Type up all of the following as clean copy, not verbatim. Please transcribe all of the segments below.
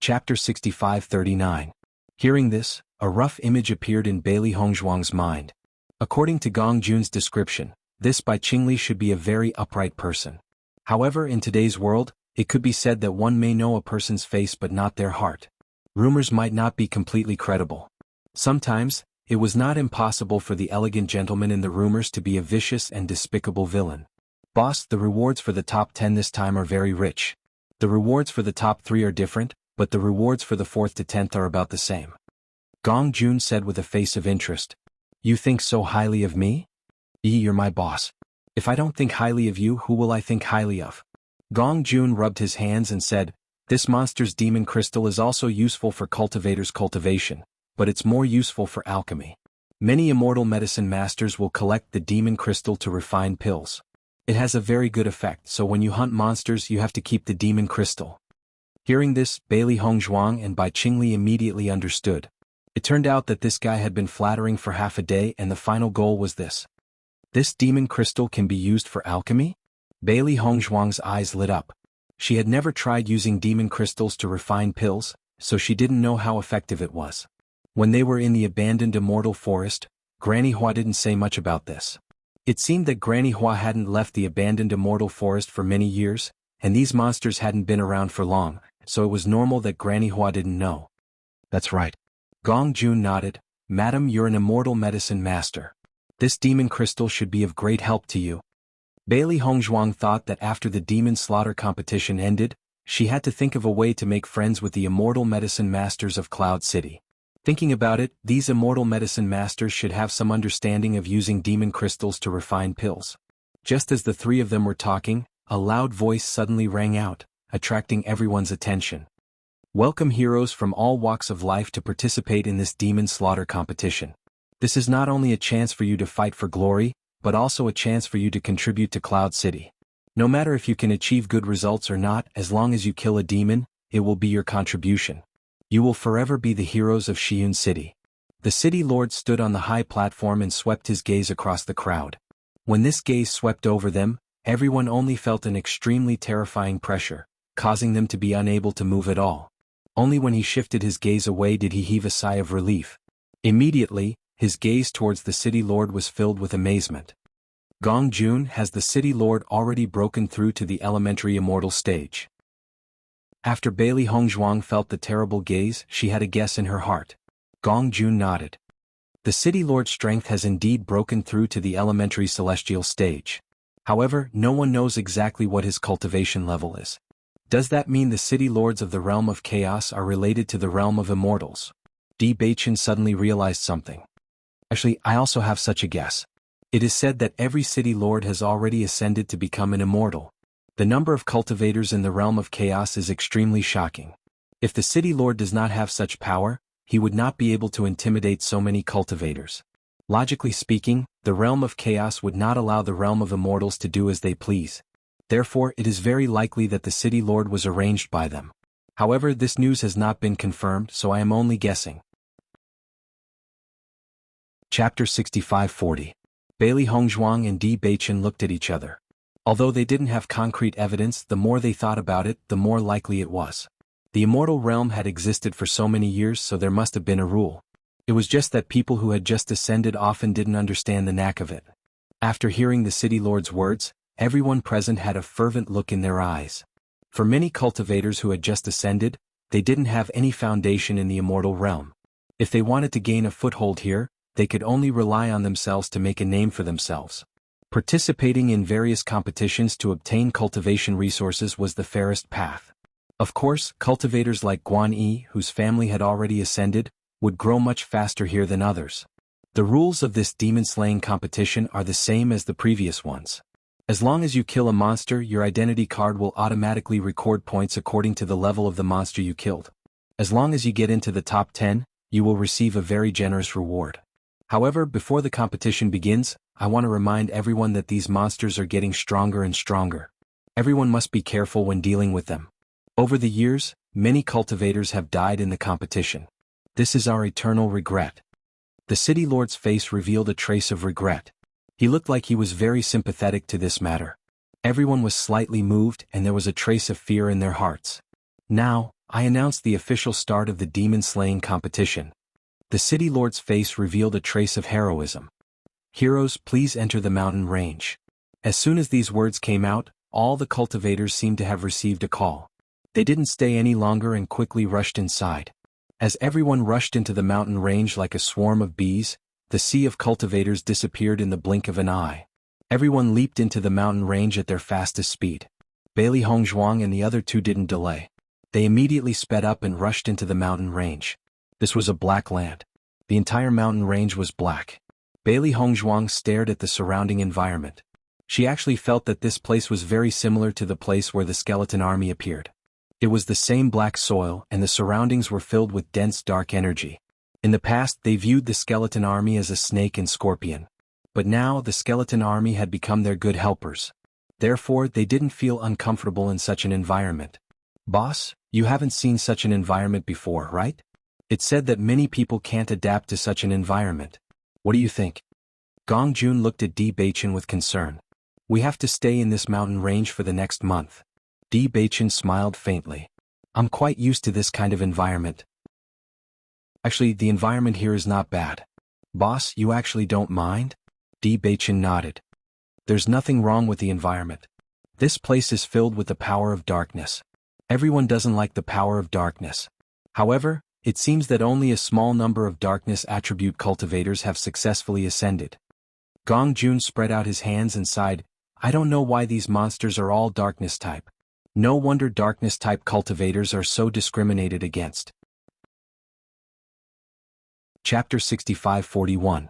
Chapter 65-39. Hearing this, a rough image appeared in Bailey Hongzhuang's mind. According to Gong Jun's description, this Bai Qingli should be a very upright person. However, in today's world, it could be said that one may know a person's face but not their heart. Rumors might not be completely credible. Sometimes, it was not impossible for the elegant gentleman in the rumors to be a vicious and despicable villain. Boss, the rewards for the top 10 this time are very rich. The rewards for the top 3 are different, but the rewards for the 4th to 10th are about the same. Gong Jun said with a face of interest. You think so highly of me? You're my boss. If I don't think highly of you, who will I think highly of? Gong Jun rubbed his hands and said, this monster's demon crystal is also useful for cultivators' cultivation, but it's more useful for alchemy. Many immortal medicine masters will collect the demon crystal to refine pills. It has a very good effect, so when you hunt monsters you have to keep the demon crystal. Hearing this, Bailey Hongzhuang and Bai Qingli immediately understood. It turned out that this guy had been flattering for half a day and the final goal was this. This demon crystal can be used for alchemy? Bailey Hongzhuang's eyes lit up. She had never tried using demon crystals to refine pills, so she didn't know how effective it was. When they were in the abandoned immortal forest, Granny Hua didn't say much about this. It seemed that Granny Hua hadn't left the abandoned immortal forest for many years, and these monsters hadn't been around for long, so it was normal that Granny Hua didn't know. That's right. Gong Jun nodded. Madam, you're an immortal medicine master. This demon crystal should be of great help to you. Bailey Hongzhuang thought that after the demon slaughter competition ended, she had to think of a way to make friends with the immortal medicine masters of Cloud City. Thinking about it, these immortal medicine masters should have some understanding of using demon crystals to refine pills. Just as the three of them were talking, a loud voice suddenly rang out, attracting everyone's attention. Welcome heroes from all walks of life to participate in this demon slaughter competition. This is not only a chance for you to fight for glory, but also a chance for you to contribute to Cloud City. No matter if you can achieve good results or not, as long as you kill a demon, it will be your contribution. You will forever be the heroes of Shiyun City. The city lord stood on the high platform and swept his gaze across the crowd. When this gaze swept over them, everyone only felt an extremely terrifying pressure, causing them to be unable to move at all. Only when he shifted his gaze away did he heave a sigh of relief. Immediately, his gaze towards the city lord was filled with amazement. Gong Jun, has the city lord already broken through to the elementary immortal stage? After Bailey Hongzhuang felt the terrible gaze, she had a guess in her heart. Gong Jun nodded. The city lord's strength has indeed broken through to the elementary celestial stage. However, no one knows exactly what his cultivation level is. Does that mean the city lords of the realm of chaos are related to the realm of immortals? Baichen suddenly realized something. Actually, I also have such a guess. It is said that every city lord has already ascended to become an immortal. The number of cultivators in the realm of chaos is extremely shocking. If the city lord does not have such power, he would not be able to intimidate so many cultivators. Logically speaking, the realm of chaos would not allow the realm of immortals to do as they please. Therefore, it is very likely that the city lord was arranged by them. However, this news has not been confirmed, so I am only guessing. Chapter 65-40. Bailey Hongzhuang and Baichen looked at each other. Although they didn't have concrete evidence, the more they thought about it, the more likely it was. The immortal realm had existed for so many years, so there must have been a rule. It was just that people who had just ascended often didn't understand the knack of it. After hearing the city lord's words, everyone present had a fervent look in their eyes. For many cultivators who had just ascended, they didn't have any foundation in the immortal realm. If they wanted to gain a foothold here, they could only rely on themselves to make a name for themselves. Participating in various competitions to obtain cultivation resources was the fairest path. Of course, cultivators like Guan Yi, whose family had already ascended, would grow much faster here than others. The rules of this demon-slaying competition are the same as the previous ones. As long as you kill a monster, your identity card will automatically record points according to the level of the monster you killed. As long as you get into the top 10, you will receive a very generous reward. However, before the competition begins, I want to remind everyone that these monsters are getting stronger and stronger. Everyone must be careful when dealing with them. Over the years, many cultivators have died in the competition. This is our eternal regret. The city lord's face revealed a trace of regret. He looked like he was very sympathetic to this matter. Everyone was slightly moved and there was a trace of fear in their hearts. Now, I announce the official start of the demon-slaying competition. The city lord's face revealed a trace of heroism. Heroes, please enter the mountain range. As soon as these words came out, all the cultivators seemed to have received a call. They didn't stay any longer and quickly rushed inside. As everyone rushed into the mountain range like a swarm of bees, the sea of cultivators disappeared in the blink of an eye. Everyone leaped into the mountain range at their fastest speed. Bailey Hongzhuang and the other two didn't delay. They immediately sped up and rushed into the mountain range. This was a black land. The entire mountain range was black. Bailey Hongzhuang stared at the surrounding environment. She actually felt that this place was very similar to the place where the skeleton army appeared. It was the same black soil and the surroundings were filled with dense dark energy. In the past they viewed the skeleton army as a snake and scorpion. But now the skeleton army had become their good helpers. Therefore they didn't feel uncomfortable in such an environment. Boss, you haven't seen such an environment before, right? It's said that many people can't adapt to such an environment. What do you think? Gong Jun looked at Di Beichen with concern. We have to stay in this mountain range for the next month. Di Beichen smiled faintly. I'm quite used to this kind of environment. Actually, the environment here is not bad. Boss, you actually don't mind? Di Beichen nodded. There's nothing wrong with the environment. This place is filled with the power of darkness. Everyone doesn't like the power of darkness. However, it seems that only a small number of darkness attribute cultivators have successfully ascended. Gong Jun spread out his hands and sighed, I don't know why these monsters are all darkness type. No wonder darkness type cultivators are so discriminated against. Chapter 65-41.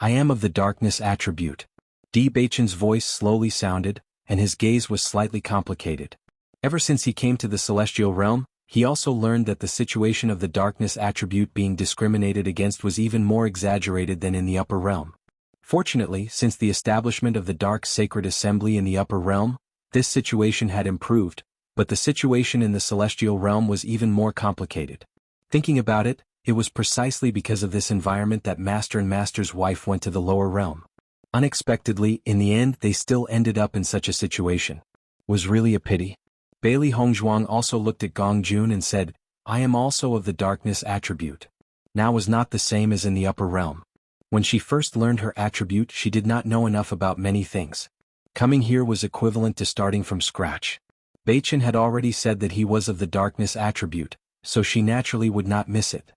I am of the darkness attribute. Di Beichen's voice slowly sounded, and his gaze was slightly complicated. Ever since he came to the celestial realm, he also learned that the situation of the darkness attribute being discriminated against was even more exaggerated than in the upper realm. Fortunately, since the establishment of the Dark Sacred Assembly in the upper realm, this situation had improved, but the situation in the celestial realm was even more complicated. Thinking about it, it was precisely because of this environment that Master and Master's wife went to the lower realm. Unexpectedly, in the end they still ended up in such a situation. Was really a pity. Bailey Hongzhuang also looked at Gong Jun and said, I am also of the darkness attribute. Now was not the same as in the upper realm. When she first learned her attribute she did not know enough about many things. Coming here was equivalent to starting from scratch. Beichen had already said that he was of the darkness attribute, so she naturally would not miss it.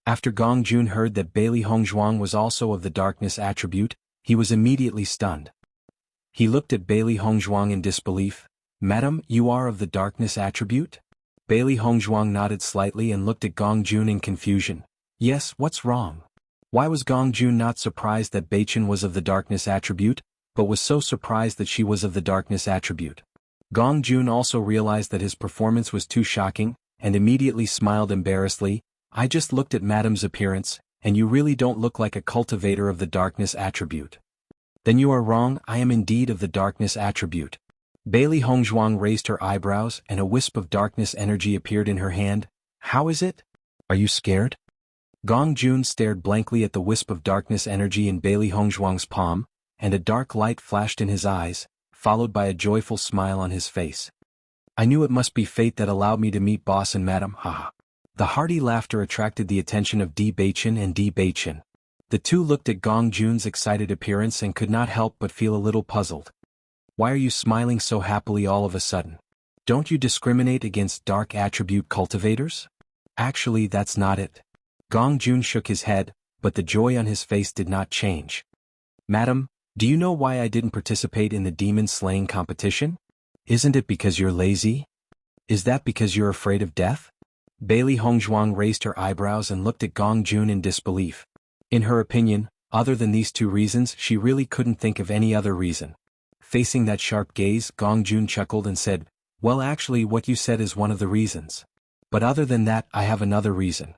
After Gong Jun heard that Bailey Hongzhuang was also of the darkness attribute, he was immediately stunned. He looked at Bailey Hongzhuang in disbelief. Madam, you are of the darkness attribute? Bailey Hongzhuang nodded slightly and looked at Gong Jun in confusion. Yes, what's wrong? Why was Gong Jun not surprised that Beichen was of the darkness attribute, but was so surprised that she was of the darkness attribute? Gong Jun also realized that his performance was too shocking, and immediately smiled embarrassedly. I just looked at Madam's appearance, and you really don't look like a cultivator of the darkness attribute. Then you are wrong, I am indeed of the darkness attribute. Bailey Hongzhuang raised her eyebrows and a wisp of darkness energy appeared in her hand. How is it? Are you scared? Gong Jun stared blankly at the wisp of darkness energy in Bailey Hongzhuang's palm, and a dark light flashed in his eyes, followed by a joyful smile on his face. I knew it must be fate that allowed me to meet boss and madam, haha. The hearty laughter attracted the attention of Di Beichen and Di Beichen. The two looked at Gong Jun's excited appearance and could not help but feel a little puzzled. Why are you smiling so happily all of a sudden? Don't you discriminate against dark attribute cultivators? Actually, that's not it. Gong Jun shook his head, but the joy on his face did not change. Madam, do you know why I didn't participate in the demon-slaying competition? Isn't it because you're lazy? Is that because you're afraid of death? Bailey Hongzhuang raised her eyebrows and looked at Gong Jun in disbelief. In her opinion, other than these two reasons, she really couldn't think of any other reason. Facing that sharp gaze, Gong Jun chuckled and said, Well, actually what you said is one of the reasons. But other than that, I have another reason.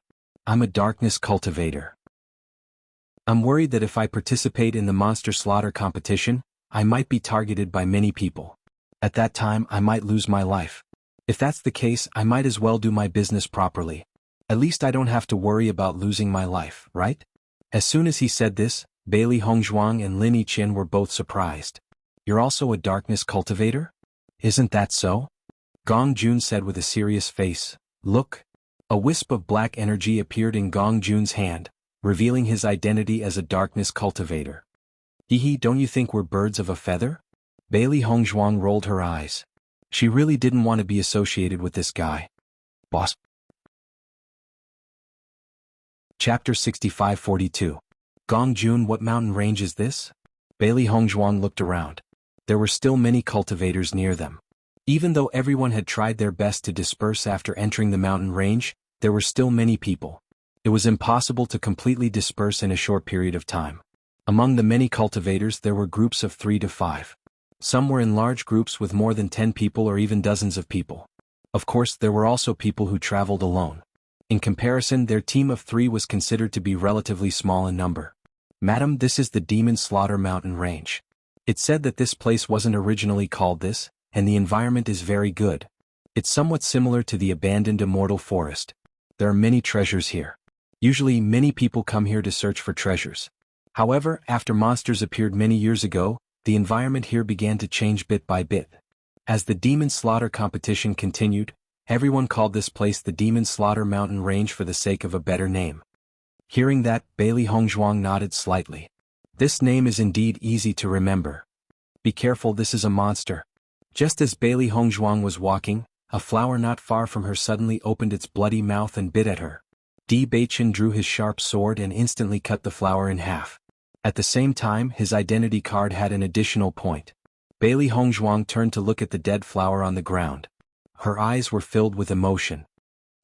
I'm a darkness cultivator. I'm worried that if I participate in the monster slaughter competition, I might be targeted by many people. At that time, I might lose my life. If that's the case, I might as well do my business properly. At least I don't have to worry about losing my life, right? As soon as he said this, Bailey Hongzhuang and Lin Yiqian were both surprised. You're also a darkness cultivator? Isn't that so? Gong Jun said with a serious face. Look! A wisp of black energy appeared in Gong Jun's hand, revealing his identity as a darkness cultivator. Hee, don't you think we're birds of a feather? Bailey Hongzhuang rolled her eyes. She really didn't want to be associated with this guy. Boss. Chapter 6542. Gong Jun, what mountain range is this? Bailey Hongzhuang looked around. There were still many cultivators near them. Even though everyone had tried their best to disperse after entering the mountain range, there were still many people. It was impossible to completely disperse in a short period of time. Among the many cultivators there were groups of 3 to 5. Some were in large groups with more than 10 people or even dozens of people. Of course, there were also people who traveled alone. In comparison, their team of 3 was considered to be relatively small in number. Madam, this is the Demon Slaughter Mountain Range. It's said that this place wasn't originally called this, and the environment is very good. It's somewhat similar to the abandoned Immortal Forest. There are many treasures here. Usually, many people come here to search for treasures. However, after monsters appeared many years ago, the environment here began to change bit by bit. As the Demon Slaughter competition continued, everyone called this place the Demon Slaughter Mountain Range for the sake of a better name. Hearing that, Bailey Hongzhuang nodded slightly. This name is indeed easy to remember. Be careful, this is a monster. Just as Bailey Hongzhuang was walking, a flower not far from her suddenly opened its bloody mouth and bit at her. Di Baichen drew his sharp sword and instantly cut the flower in half. At the same time, his identity card had an additional point. Bailey Hongzhuang turned to look at the dead flower on the ground. Her eyes were filled with emotion.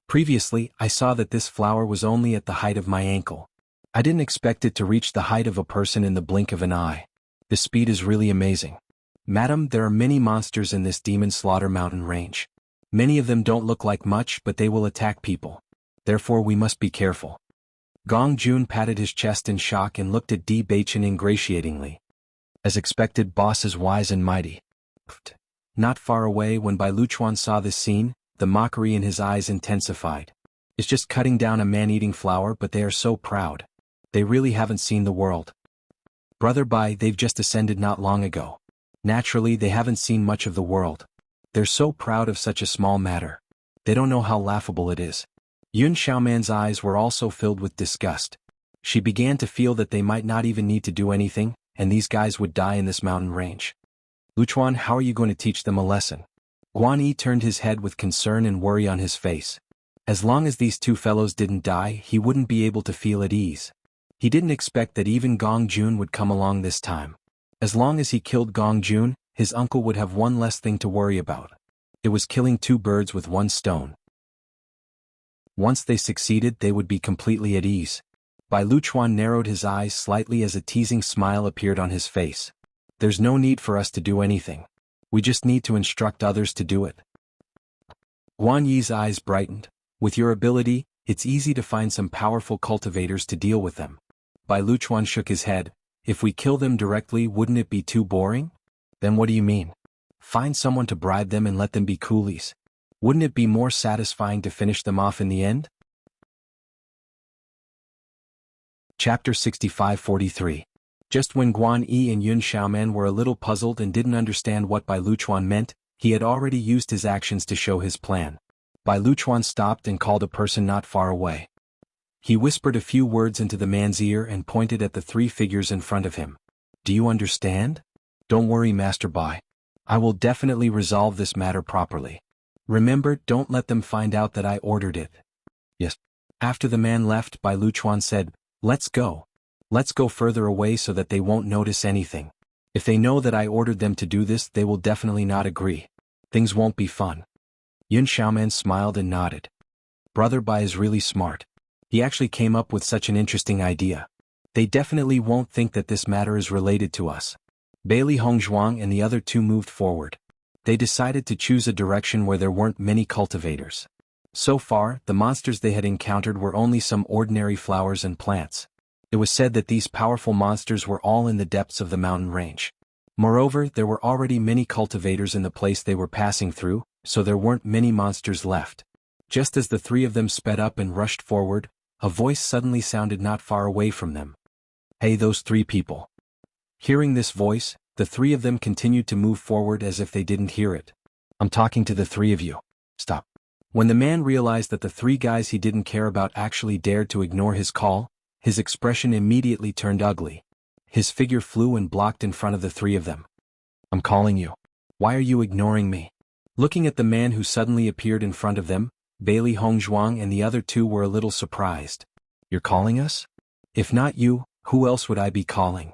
Previously, I saw that this flower was only at the height of my ankle. I didn't expect it to reach the height of a person in the blink of an eye. The speed is really amazing. Madam, there are many monsters in this Demon Slaughter Mountain Range. Many of them don't look like much, but they will attack people. Therefore we must be careful. Gong Jun patted his chest in shock and looked at Di Baichen ingratiatingly. As expected, boss is wise and mighty. Not far away, when Bai Luchuan saw this scene, the mockery in his eyes intensified. It's just cutting down a man-eating flower, but they are so proud. They really haven't seen the world. Brother Bai, they've just ascended not long ago. Naturally, they haven't seen much of the world. They're so proud of such a small matter. They don't know how laughable it is. Yun Xiaoman's eyes were also filled with disgust. She began to feel that they might not even need to do anything, and these guys would die in this mountain range. Luchuan, how are you going to teach them a lesson? Guan Yi turned his head with concern and worry on his face. As long as these two fellows didn't die, he wouldn't be able to feel at ease. He didn't expect that even Gong Jun would come along this time. As long as he killed Gong Jun, his uncle would have one less thing to worry about. It was killing 2 birds with 1 stone. Once they succeeded, they would be completely at ease. Bai Luchuan narrowed his eyes slightly as a teasing smile appeared on his face. There's no need for us to do anything. We just need to instruct others to do it. Guan Yi's eyes brightened. With your ability, it's easy to find some powerful cultivators to deal with them. Bai Luchuan shook his head. If we kill them directly, wouldn't it be too boring? Then what do you mean? Find someone to bribe them and let them be coolies. Wouldn't it be more satisfying to finish them off in the end? Chapter 6543. Just when Guan Yi and Yun Xiaoman were a little puzzled and didn't understand what Bai Luchuan meant, he had already used his actions to show his plan. Bai Luchuan stopped and called a person not far away. He whispered a few words into the man's ear and pointed at the 3 figures in front of him. Do you understand? Don't worry, Master Bai. I will definitely resolve this matter properly. Remember, don't let them find out that I ordered it. Yes. After the man left, Bai Luchuan said, let's go. Let's go further away so that they won't notice anything. If they know that I ordered them to do this, they will definitely not agree. Things won't be fun. Yun Xiaoman smiled and nodded. Brother Bai is really smart. He actually came up with such an interesting idea. They definitely won't think that this matter is related to us. Bailey Hongzhuang and the other 2 moved forward. They decided to choose a direction where there weren't many cultivators. So far, the monsters they had encountered were only some ordinary flowers and plants. It was said that these powerful monsters were all in the depths of the mountain range. Moreover, there were already many cultivators in the place they were passing through, so there weren't many monsters left. Just as the 3 of them sped up and rushed forward, a voice suddenly sounded not far away from them. Hey, those 3 people. Hearing this voice, the 3 of them continued to move forward as if they didn't hear it. I'm talking to the 3 of you. Stop. When the man realized that the three guys he didn't care about actually dared to ignore his call, his expression immediately turned ugly. His figure flew and blocked in front of the three of them. "I'm calling you. Why are you ignoring me?" Looking at the man who suddenly appeared in front of them, Bailey Hongzhuang and the other two were a little surprised. "You're calling us? If not you, who else would I be calling?"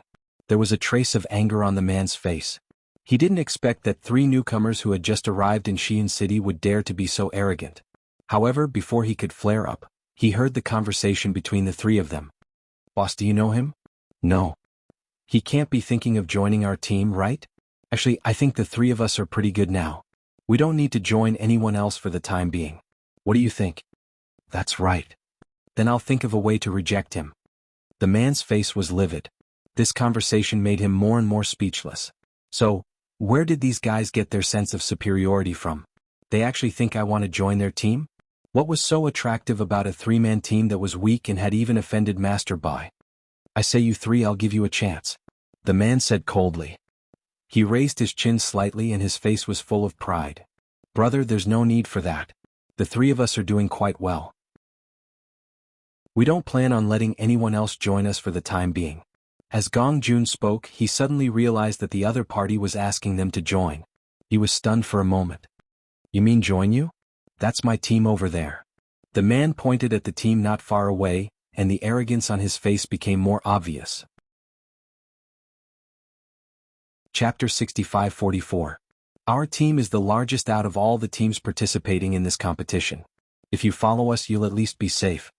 There was a trace of anger on the man's face. He didn't expect that three newcomers who had just arrived in Xi'an City would dare to be so arrogant. However, before he could flare up, he heard the conversation between the three of them. "Boss, do you know him?" "No. He can't be thinking of joining our team, right? Actually, I think the three of us are pretty good now. We don't need to join anyone else for the time being. What do you think?" "That's right. Then I'll think of a way to reject him." The man's face was livid. This conversation made him more and more speechless. So, where did these guys get their sense of superiority from? They actually think I want to join their team? What was so attractive about a three-man team that was weak and had even offended Master Bai? "I say you three, I'll give you a chance," the man said coldly. He raised his chin slightly and his face was full of pride. "Brother, there's no need for that. The three of us are doing quite well. We don't plan on letting anyone else join us for the time being." As Gong Jun spoke, he suddenly realized that the other party was asking them to join. He was stunned for a moment. "You mean join you? That's my team over there." The man pointed at the team not far away, and the arrogance on his face became more obvious. Chapter 65-44. Our team is the largest out of all the teams participating in this competition. If you follow us, you'll at least be safe.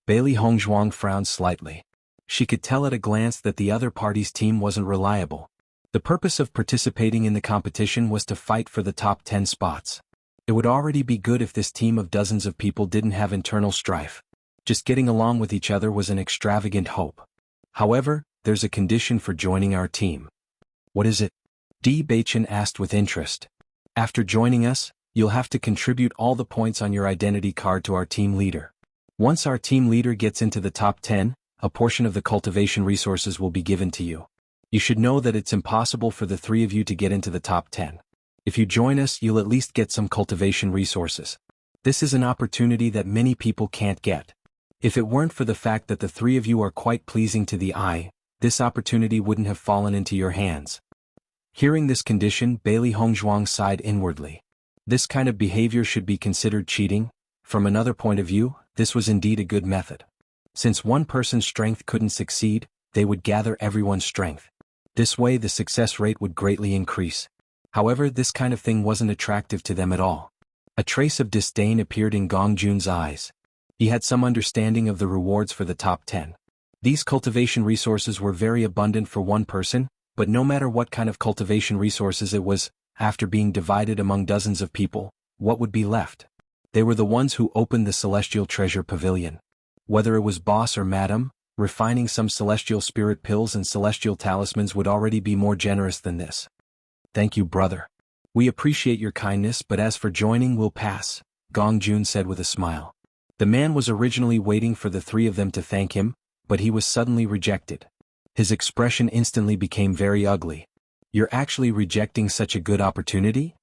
Bailey Hongzhuang frowned slightly. She could tell at a glance that the other party's team wasn't reliable. The purpose of participating in the competition was to fight for the top 10 spots. It would already be good if this team of dozens of people didn't have internal strife. Just getting along with each other was an extravagant hope. However, there's a condition for joining our team. "What is it?" Di Beichen asked with interest. "After joining us, you'll have to contribute all the points on your identity card to our team leader. Once our team leader gets into the top 10, a portion of the cultivation resources will be given to you. You should know that it's impossible for the three of you to get into the top 10. If you join us, you'll at least get some cultivation resources. This is an opportunity that many people can't get. If it weren't for the fact that the three of you are quite pleasing to the eye, this opportunity wouldn't have fallen into your hands." Hearing this condition, Bailey Hongzhuang sighed inwardly. This kind of behavior should be considered cheating. From another point of view, this was indeed a good method. Since one person's strength couldn't succeed, they would gather everyone's strength. This way the success rate would greatly increase. However, this kind of thing wasn't attractive to them at all. A trace of disdain appeared in Gong Jun's eyes. He had some understanding of the rewards for the top 10. These cultivation resources were very abundant for one person, but no matter what kind of cultivation resources it was, after being divided among dozens of people, what would be left? They were the ones who opened the Celestial Treasure Pavilion. Whether it was boss or madam, refining some celestial spirit pills and celestial talismans would already be more generous than this. "Thank you, brother. We appreciate your kindness, but as for joining, we'll pass," Gong Jun said with a smile. The man was originally waiting for the three of them to thank him, but he was suddenly rejected. His expression instantly became very ugly. "You're actually rejecting such a good opportunity?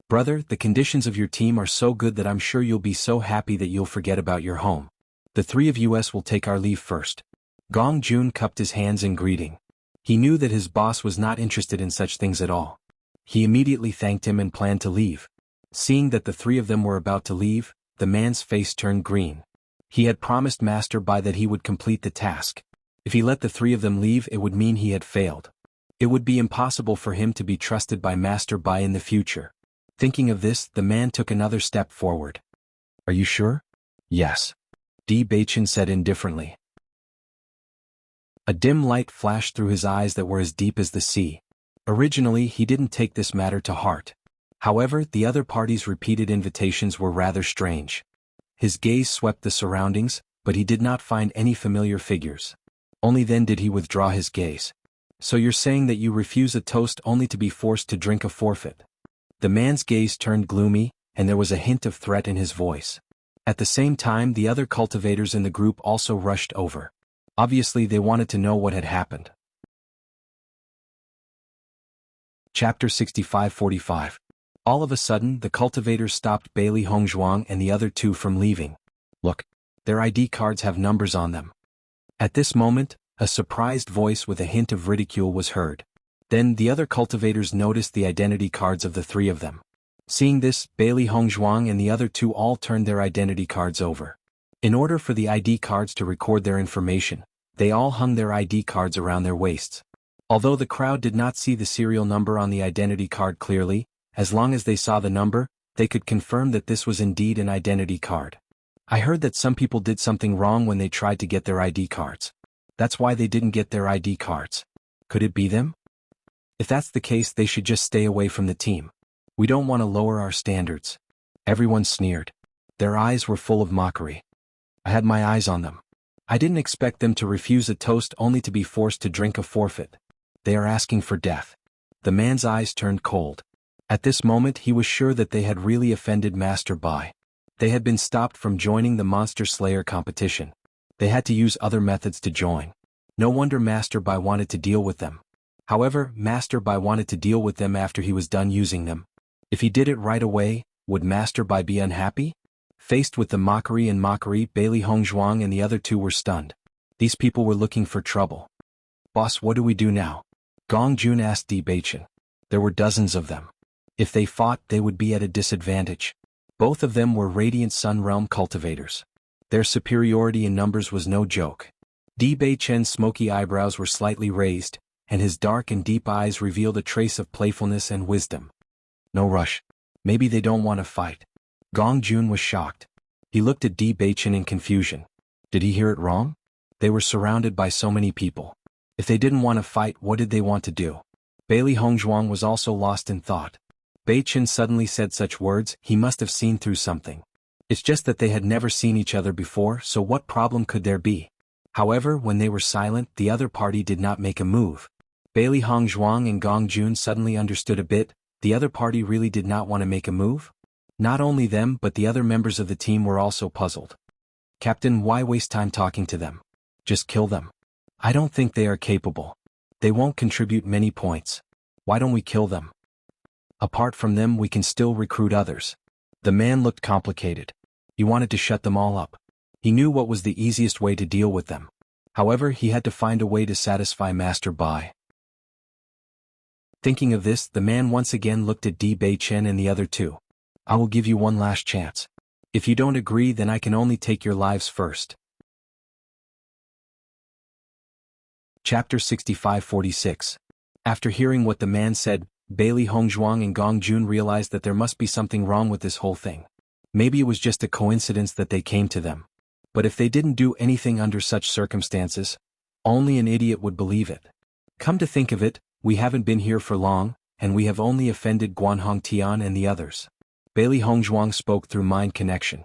Brother, the conditions of your team are so good that I'm sure you'll be so happy that you'll forget about your home. The three of us will take our leave first." Gong Jun cupped his hands in greeting. He knew that his boss was not interested in such things at all. He immediately thanked him and planned to leave. Seeing that the three of them were about to leave, the man's face turned green. He had promised Master Bai that he would complete the task. If he let the three of them leave, it would mean he had failed. It would be impossible for him to be trusted by Master Bai in the future. Thinking of this, the man took another step forward. "Are you sure?" "Yes," Di Beichen said indifferently. A dim light flashed through his eyes that were as deep as the sea. Originally, he didn't take this matter to heart. However, the other party's repeated invitations were rather strange. His gaze swept the surroundings, but he did not find any familiar figures. Only then did he withdraw his gaze. "So you're saying that you refuse a toast only to be forced to drink a forfeit?" The man's gaze turned gloomy, and there was a hint of threat in his voice. At the same time, the other cultivators in the group also rushed over. Obviously, they wanted to know what had happened. Chapter 65-45. All of a sudden, the cultivators stopped Bailey Hongzhuang and the other two from leaving. Look, their ID cards have numbers on them. At this moment, a surprised voice with a hint of ridicule was heard. Then the other cultivators noticed the identity cards of the three of them. Seeing this, Bailey Hongzhuang and the other two all turned their identity cards over. In order for the ID cards to record their information, they all hung their ID cards around their waists. Although the crowd did not see the serial number on the identity card clearly, as long as they saw the number, they could confirm that this was indeed an identity card. I heard that some people did something wrong when they tried to get their ID cards. That's why they didn't get their ID cards. Could it be them? If that's the case, they should just stay away from the team. We don't want to lower our standards. Everyone sneered. Their eyes were full of mockery. I had my eyes on them. I didn't expect them to refuse a toast only to be forced to drink a forfeit. They are asking for death. The man's eyes turned cold. At this moment he was sure that they had really offended Master Bai. They had been stopped from joining the Monster Slayer competition. They had to use other methods to join. No wonder Master Bai wanted to deal with them. However, Master Bai wanted to deal with them after he was done using them. If he did it right away, would Master Bai be unhappy? Faced with the mockery, Bailey Hongzhuang and the other two were stunned. These people were looking for trouble. Boss, what do we do now? Gong Jun asked Di Baichen. There were dozens of them. If they fought, they would be at a disadvantage. Both of them were Radiant Sun Realm cultivators. Their superiority in numbers was no joke. Di Baichen's smoky eyebrows were slightly raised, and his dark and deep eyes revealed a trace of playfulness and wisdom. No rush. Maybe they don't want to fight. Gong Jun was shocked. He looked at Di Baichen in confusion. Did he hear it wrong? They were surrounded by so many people. If they didn't want to fight, what did they want to do? Bailey Hongzhuang was also lost in thought. Baichen suddenly said such words, he must have seen through something. It's just that they had never seen each other before, so what problem could there be? However, when they were silent, the other party did not make a move. Bailey Hongzhuang and Gong Jun suddenly understood a bit. The other party really did not want to make a move? Not only them, but the other members of the team were also puzzled. Captain, why waste time talking to them? Just kill them. I don't think they are capable. They won't contribute many points. Why don't we kill them? Apart from them, we can still recruit others. The man looked complicated. He wanted to shut them all up. He knew what was the easiest way to deal with them. However, he had to find a way to satisfy Master Bai. Thinking of this, the man once again looked at Di Baichen and the other two. I will give you one last chance. If you don't agree, then I can only take your lives first. Chapter 65-46. After hearing what the man said, Bailey Hongzhuang and Gong Jun realized that there must be something wrong with this whole thing. Maybe it was just a coincidence that they came to them. But if they didn't do anything under such circumstances, only an idiot would believe it. Come to think of it, we haven't been here for long, and we have only offended Guanhong Tian and the others. Bailey Hongzhuang spoke through mind connection.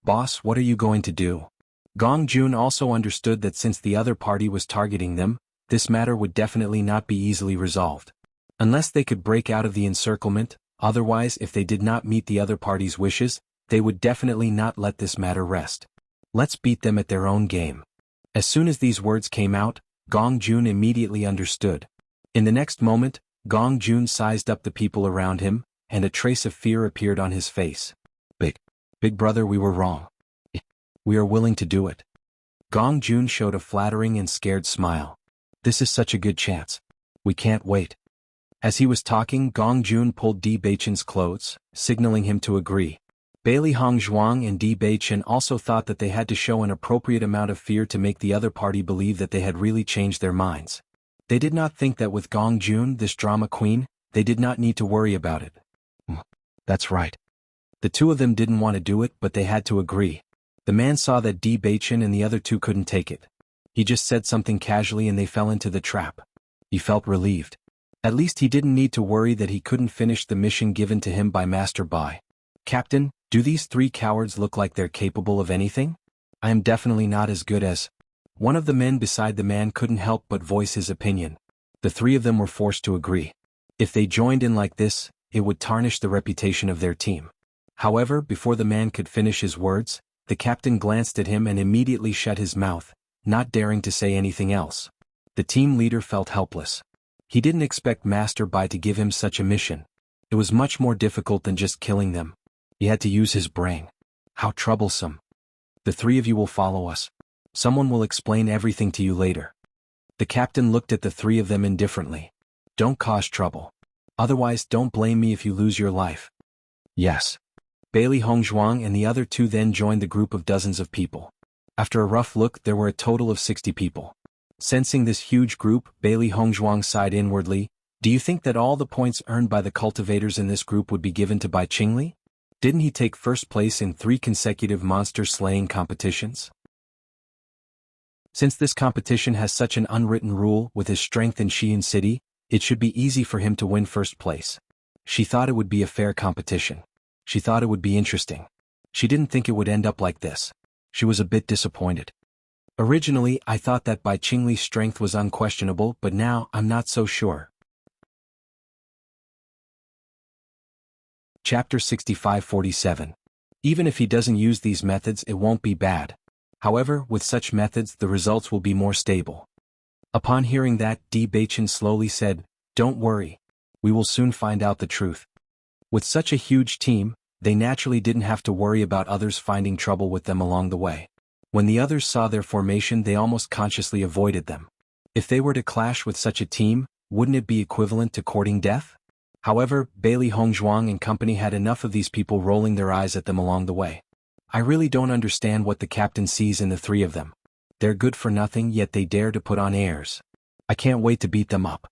Boss, what are you going to do? Gong Jun also understood that since the other party was targeting them, this matter would definitely not be easily resolved. Unless they could break out of the encirclement, otherwise if they did not meet the other party's wishes, they would definitely not let this matter rest. Let's beat them at their own game. As soon as these words came out, Gong Jun immediately understood. In the next moment, Gong Jun sized up the people around him, and a trace of fear appeared on his face. Big brother, we were wrong. We are willing to do it. Gong Jun showed a flattering and scared smile. This is such a good chance. We can't wait. As he was talking, Gong Jun pulled Di Baichen's clothes, signaling him to agree. Bailey Hongzhuang and Di Baichen also thought that they had to show an appropriate amount of fear to make the other party believe that they had really changed their minds. They did not think that with Gong Jun, this drama queen, they did not need to worry about it. That's right. The two of them didn't want to do it, but they had to agree. The man saw that Di Baichen and the other two couldn't take it. He just said something casually and they fell into the trap. He felt relieved. At least he didn't need to worry that he couldn't finish the mission given to him by Master Bai. Captain, do these three cowards look like they're capable of anything? I am definitely not as good as... One of the men beside the man couldn't help but voice his opinion. The three of them were forced to agree. If they joined in like this, it would tarnish the reputation of their team. However, before the man could finish his words, the captain glanced at him and immediately shut his mouth, not daring to say anything else. The team leader felt helpless. He didn't expect Master Bai to give him such a mission. It was much more difficult than just killing them. He had to use his brain. How troublesome. The three of you will follow us. Someone will explain everything to you later. The captain looked at the three of them indifferently. Don't cause trouble. Otherwise, don't blame me if you lose your life. Yes. Bailey Hongzhuang and the other two then joined the group of dozens of people. After a rough look, there were a total of 60 people. Sensing this huge group, Bailey Hongzhuang sighed inwardly. Do you think that all the points earned by the cultivators in this group would be given to Bai Qingli? Didn't he take first place in 3 consecutive monster-slaying competitions? Since this competition has such an unwritten rule with his strength in Xi'an City, it should be easy for him to win first place. She thought it would be a fair competition. She thought it would be interesting. She didn't think it would end up like this. She was a bit disappointed. Originally, I thought that Bai Qingli's strength was unquestionable, but now I'm not so sure. Chapter 65-47. Even if he doesn't use these methods, it won't be bad. However, with such methods, the results will be more stable. Upon hearing that, Di Baichen slowly said, Don't worry. We will soon find out the truth. With such a huge team, they naturally didn't have to worry about others finding trouble with them along the way. When the others saw their formation, they almost consciously avoided them. If they were to clash with such a team, wouldn't it be equivalent to courting death? However, Bailey Hongzhuang and company had enough of these people rolling their eyes at them along the way. I really don't understand what the captain sees in the three of them. They're good for nothing, yet they dare to put on airs. I can't wait to beat them up.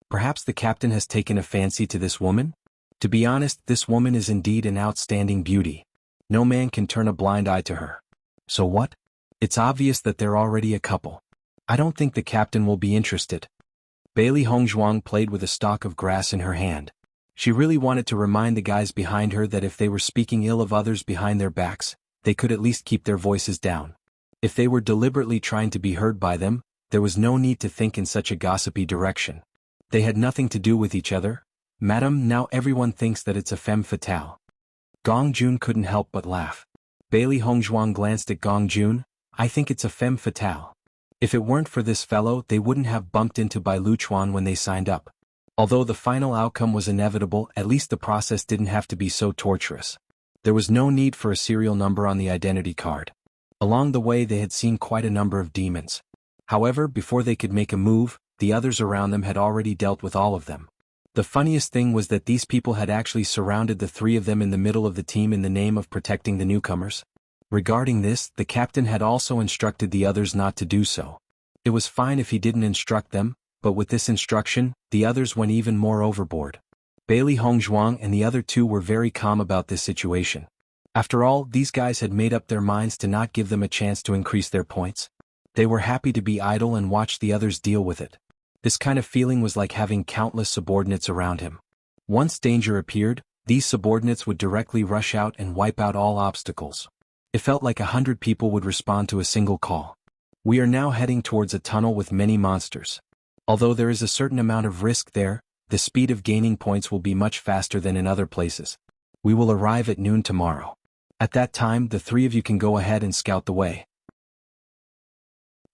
Perhaps the captain has taken a fancy to this woman? To be honest, this woman is indeed an outstanding beauty. No man can turn a blind eye to her. So what? It's obvious that they're already a couple. I don't think the captain will be interested. Bailey Hongzhuang played with a stalk of grass in her hand. She really wanted to remind the guys behind her that if they were speaking ill of others behind their backs, they could at least keep their voices down. If they were deliberately trying to be heard by them, there was no need to think in such a gossipy direction. They had nothing to do with each other. Madam, now everyone thinks that it's a femme fatale. Gong Jun couldn't help but laugh. Bailey Hongzhuang glanced at Gong Jun. I think it's a femme fatale. If it weren't for this fellow, they wouldn't have bumped into Bai Luchuan when they signed up. Although the final outcome was inevitable, at least the process didn't have to be so torturous. There was no need for a serial number on the identity card. Along the way they had seen quite a number of demons. However, before they could make a move, the others around them had already dealt with all of them. The funniest thing was that these people had actually surrounded the three of them in the middle of the team in the name of protecting the newcomers. Regarding this, the captain had also instructed the others not to do so. It was fine if he didn't instruct them, but with this instruction, the others went even more overboard. Bailey Hongzhuang and the other two were very calm about this situation. After all, these guys had made up their minds to not give them a chance to increase their points. They were happy to be idle and watch the others deal with it. This kind of feeling was like having countless subordinates around him. Once danger appeared, these subordinates would directly rush out and wipe out all obstacles. It felt like 100 people would respond to a single call. We are now heading towards a tunnel with many monsters. Although there is a certain amount of risk there, the speed of gaining points will be much faster than in other places. We will arrive at noon tomorrow. At that time, the three of you can go ahead and scout the way.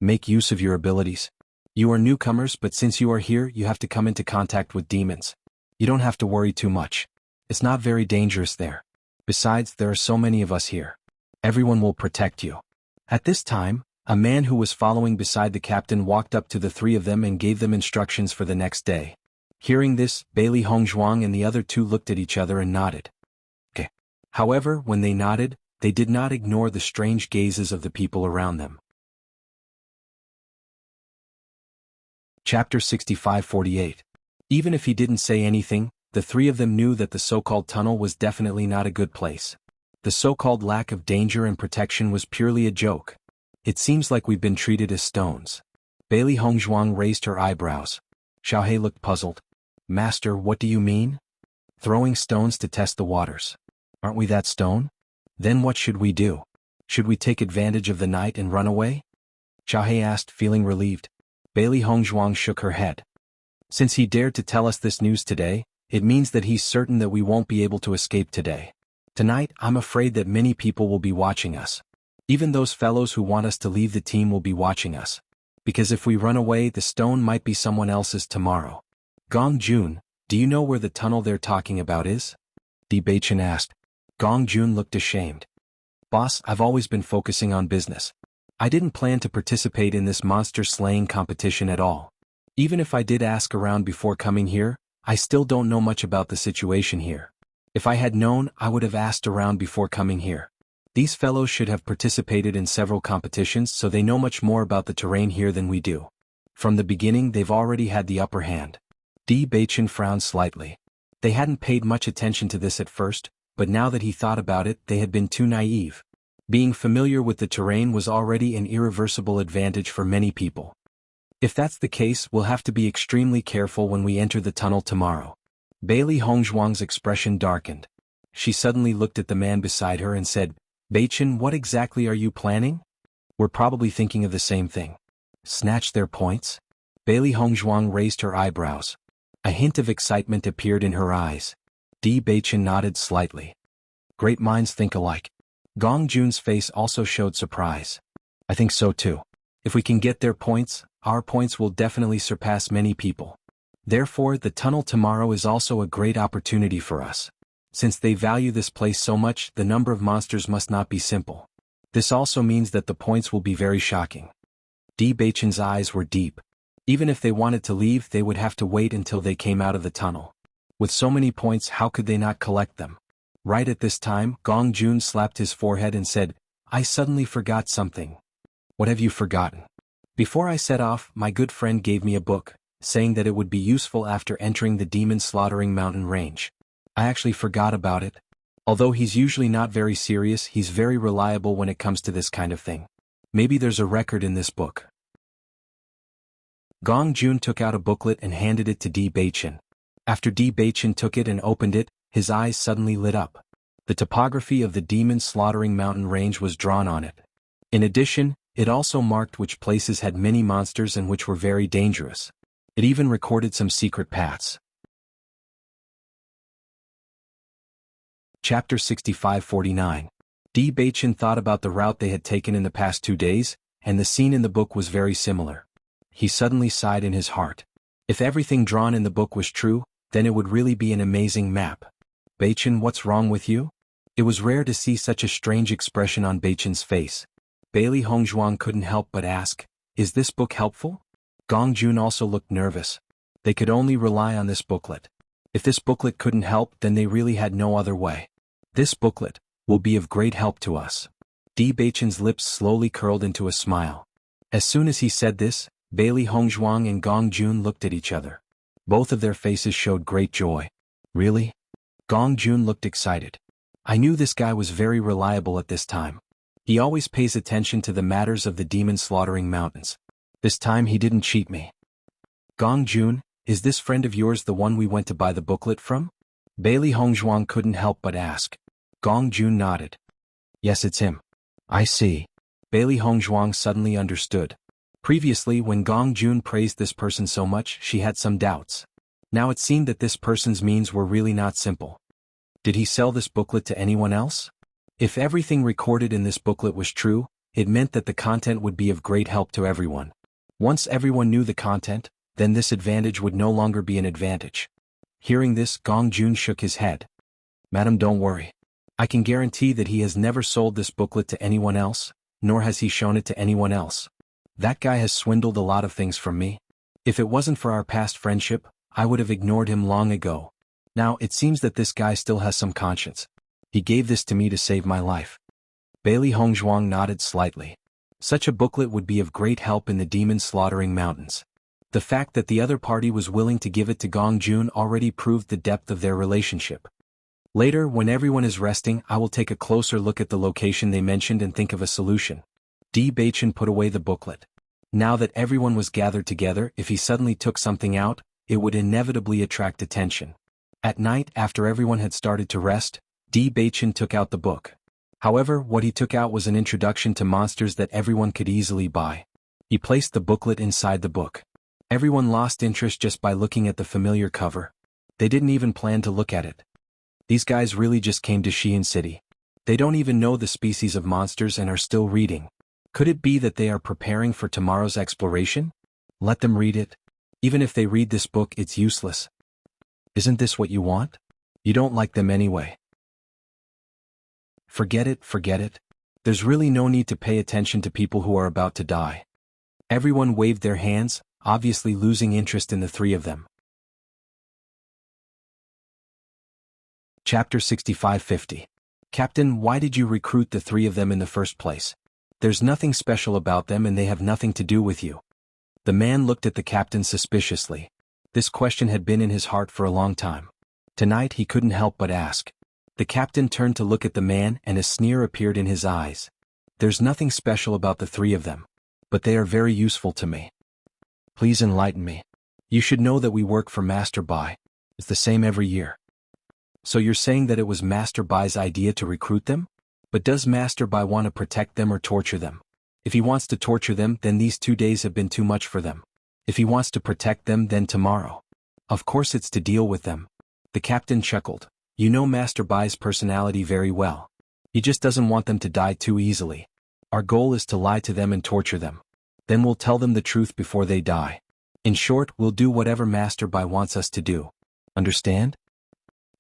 Make use of your abilities. You are newcomers, but since you are here, you have to come into contact with demons. You don't have to worry too much. It's not very dangerous there. Besides, there are so many of us here. Everyone will protect you. At this time, a man who was following beside the captain walked up to the three of them and gave them instructions for the next day. Hearing this, Bailey Hongzhuang and the other two looked at each other and nodded. Okay. However, when they nodded, they did not ignore the strange gazes of the people around them. Chapter 65-48. Even if he didn't say anything, the three of them knew that the so-called tunnel was definitely not a good place. The so-called lack of danger and protection was purely a joke. It seems like we've been treated as stones. Bailey Hongzhuang raised her eyebrows. Xiaohe looked puzzled. Master, what do you mean? Throwing stones to test the waters. Aren't we that stone? Then what should we do? Should we take advantage of the night and run away? Xiaohe asked, feeling relieved. Bailey Hongzhuang shook her head. Since he dared to tell us this news today, it means that he's certain that we won't be able to escape today. Tonight, I'm afraid that many people will be watching us. Even those fellows who want us to leave the team will be watching us. Because if we run away, the stone might be someone else's tomorrow. Gong Jun, Do you know where the tunnel they're talking about is? Di Beichen asked. Gong Jun looked ashamed. Boss, I've always been focusing on business. I didn't plan to participate in this monster slaying competition at all. Even if I did ask around before coming here, I still don't know much about the situation here. If I had known, I would have asked around before coming here. These fellows should have participated in several competitions, so they know much more about the terrain here than we do. From the beginning, they've already had the upper hand. Di Beichen frowned slightly. They hadn't paid much attention to this at first, but now that he thought about it, they had been too naive. Being familiar with the terrain was already an irreversible advantage for many people. If that's the case, we'll have to be extremely careful when we enter the tunnel tomorrow. Bailey Hongzhuang's expression darkened. She suddenly looked at the man beside her and said, Beichen, what exactly are you planning? We're probably thinking of the same thing. Snatch their points? Bailey Hongzhuang raised her eyebrows. A hint of excitement appeared in her eyes. Di Beichen nodded slightly. Great minds think alike. Gong Jun's face also showed surprise. I think so too. If we can get their points, our points will definitely surpass many people. Therefore, the tunnel tomorrow is also a great opportunity for us. Since they value this place so much, the number of monsters must not be simple. This also means that the points will be very shocking. Di Beichen's eyes were deep. Even if they wanted to leave, they would have to wait until they came out of the tunnel. With so many points, how could they not collect them? Right at this time, Gong Jun slapped his forehead and said, I suddenly forgot something. What have you forgotten? Before I set off, my good friend gave me a book, saying that it would be useful after entering the demon slaughtering mountain range. I actually forgot about it. Although he's usually not very serious, he's very reliable when it comes to this kind of thing. Maybe there's a record in this book. Gong Jun took out a booklet and handed it to Di Beichen. After Di Beichen took it and opened it, his eyes suddenly lit up. The topography of the demon slaughtering mountain range was drawn on it. In addition, it also marked which places had many monsters and which were very dangerous. It even recorded some secret paths. Chapter 65-49. Di Beichen thought about the route they had taken in the past 2 days, and the scene in the book was very similar. He suddenly sighed in his heart. If everything drawn in the book was true, then it would really be an amazing map. Beichen, what's wrong with you? It was rare to see such a strange expression on Beichen's face. Bailey Hongzhuang couldn't help but ask, is this book helpful? Gong Jun also looked nervous. They could only rely on this booklet. If this booklet couldn't help, then they really had no other way. This booklet will be of great help to us. Di Beichen's lips slowly curled into a smile. As soon as he said this, Bailey Hongzhuang and Gong Jun looked at each other. Both of their faces showed great joy. Really? Gong Jun looked excited. I knew this guy was very reliable at this time. He always pays attention to the matters of the demon slaughtering mountains. This time he didn't cheat me. Gong Jun, is this friend of yours the one we went to buy the booklet from? Bailey Hongzhuang couldn't help but ask. Gong Jun nodded. Yes, it's him. I see. Bailey Hongzhuang suddenly understood. Previously, when Gong Jun praised this person so much, she had some doubts. Now it seemed that this person's means were really not simple. Did he sell this booklet to anyone else? If everything recorded in this booklet was true, it meant that the content would be of great help to everyone. Once everyone knew the content, then this advantage would no longer be an advantage. Hearing this, Gong Jun shook his head. Madam, don't worry. I can guarantee that he has never sold this booklet to anyone else, nor has he shown it to anyone else. That guy has swindled a lot of things from me. If it wasn't for our past friendship, I would have ignored him long ago. Now, it seems that this guy still has some conscience. He gave this to me to save my life. Bailey Hongzhuang nodded slightly. Such a booklet would be of great help in the demon slaughtering mountains. The fact that the other party was willing to give it to Gong Jun already proved the depth of their relationship. Later, when everyone is resting, I will take a closer look at the location they mentioned and think of a solution. Di Beichen put away the booklet. Now that everyone was gathered together, if he suddenly took something out, it would inevitably attract attention. At night, after everyone had started to rest, Di Beichen took out the book. However, what he took out was an introduction to monsters that everyone could easily buy. He placed the booklet inside the book. Everyone lost interest just by looking at the familiar cover. They didn't even plan to look at it. These guys really just came to Xi'an City. They don't even know the species of monsters and are still reading. Could it be that they are preparing for tomorrow's exploration? Let them read it. Even if they read this book, it's useless. Isn't this what you want? You don't like them anyway. Forget it, forget it. There's really no need to pay attention to people who are about to die. Everyone waved their hands, obviously losing interest in the three of them. Chapter 65-50. Captain, why did you recruit the three of them in the first place? There's nothing special about them and they have nothing to do with you. The man looked at the captain suspiciously. This question had been in his heart for a long time. Tonight he couldn't help but ask. The captain turned to look at the man and a sneer appeared in his eyes. There's nothing special about the three of them. But they are very useful to me. Please enlighten me. You should know that we work for Master Bai. It's the same every year. So you're saying that it was Master Bai's idea to recruit them? But does Master Bai want to protect them or torture them? If he wants to torture them, then these 2 days have been too much for them. If he wants to protect them, then tomorrow. Of course it's to deal with them. The captain chuckled. You know Master Bai's personality very well. He just doesn't want them to die too easily. Our goal is to lie to them and torture them. Then we'll tell them the truth before they die. In short, we'll do whatever Master Bai wants us to do. Understand?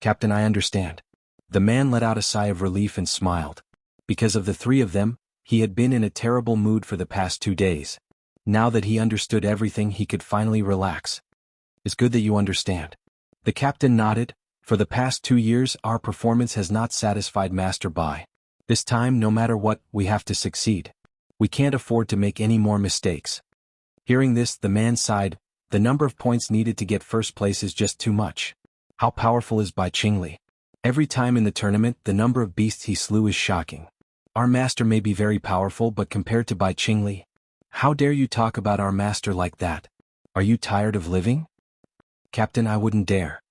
Captain, I understand. The man let out a sigh of relief and smiled. Because of the three of them, he had been in a terrible mood for the past 2 days. Now that he understood everything, he could finally relax. It's good that you understand. The captain nodded. For the past 2 years, our performance has not satisfied Master Bai. This time, no matter what, we have to succeed. We can't afford to make any more mistakes. Hearing this, the man sighed. The number of points needed to get first place is just too much. How powerful is Bai Qingli? Every time in the tournament, the number of beasts he slew is shocking. Our master may be very powerful, but compared to Bai Qingli, how dare you talk about our master like that? Are you tired of living? Captain, I wouldn't dare.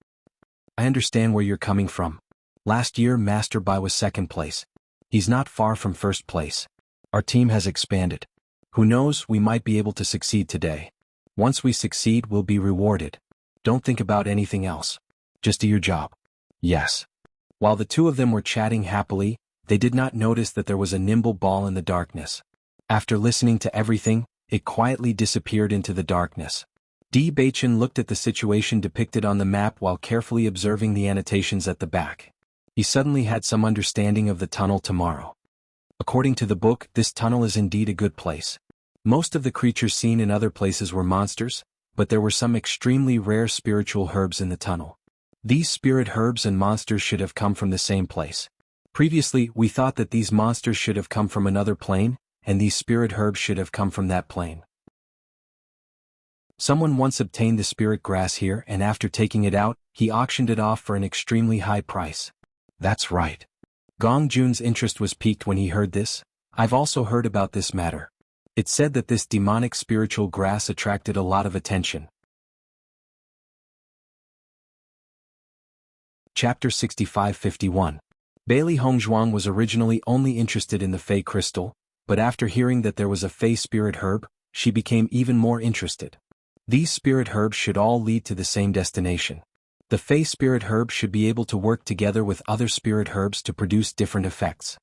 I understand where you're coming from. Last year, Master Bai was second place. He's not far from first place. Our team has expanded. Who knows, we might be able to succeed today. Once we succeed, we'll be rewarded. Don't think about anything else. Just do your job. Yes. While the two of them were chatting happily, they did not notice that there was a nimble ball in the darkness. After listening to everything, it quietly disappeared into the darkness. Di Baichen looked at the situation depicted on the map while carefully observing the annotations at the back. He suddenly had some understanding of the tunnel tomorrow. According to the book, this tunnel is indeed a good place. Most of the creatures seen in other places were monsters, but there were some extremely rare spiritual herbs in the tunnel. These spirit herbs and monsters should have come from the same place. Previously, we thought that these monsters should have come from another plane, and these spirit herbs should have come from that plane. Someone once obtained the spirit grass here, and after taking it out, he auctioned it off for an extremely high price. That's right. Gong Jun's interest was piqued when he heard this. I've also heard about this matter. It said that this demonic spiritual grass attracted a lot of attention. Chapter 65-51. Bailey Hongzhuang was originally only interested in the Fey crystal, but after hearing that there was a Fey spirit herb, she became even more interested. These spirit herbs should all lead to the same destination. The Fey spirit herb should be able to work together with other spirit herbs to produce different effects.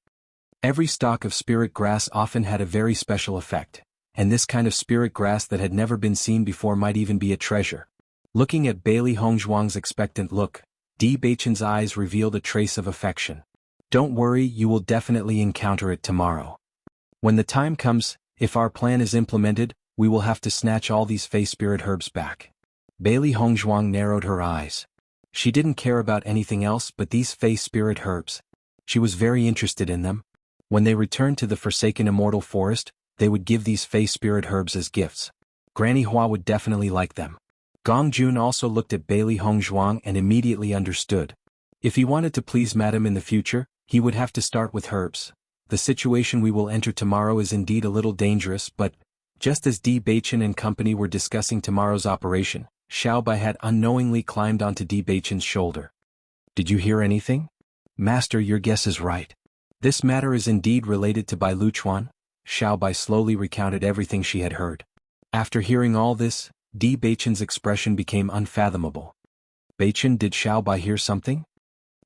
Every stalk of spirit grass often had a very special effect, and this kind of spirit grass that had never been seen before might even be a treasure. Looking at Bailey Hongzhuang's expectant look, Di Baichen's eyes revealed a trace of affection. Don't worry, you will definitely encounter it tomorrow. When the time comes, if our plan is implemented, we will have to snatch all these Fey spirit herbs back. Bailey Hongzhuang narrowed her eyes. She didn't care about anything else but these Fey spirit herbs. She was very interested in them. When they returned to the forsaken immortal forest, they would give these Fey spirit herbs as gifts. Granny Hua would definitely like them. Gong Jun also looked at Bailey Hongzhuang and immediately understood. If he wanted to please Madame in the future, he would have to start with herbs. The situation we will enter tomorrow is indeed a little dangerous, but just as Di Baichen and company were discussing tomorrow's operation, Xiao Bai had unknowingly climbed onto Di Baichen's shoulder. Did you hear anything? Master, your guess is right. This matter is indeed related to Bai Luchuan. Xiao Bai slowly recounted everything she had heard. After hearing all this, Di Baichen's expression became unfathomable. Baichen, did Xiao Bai hear something?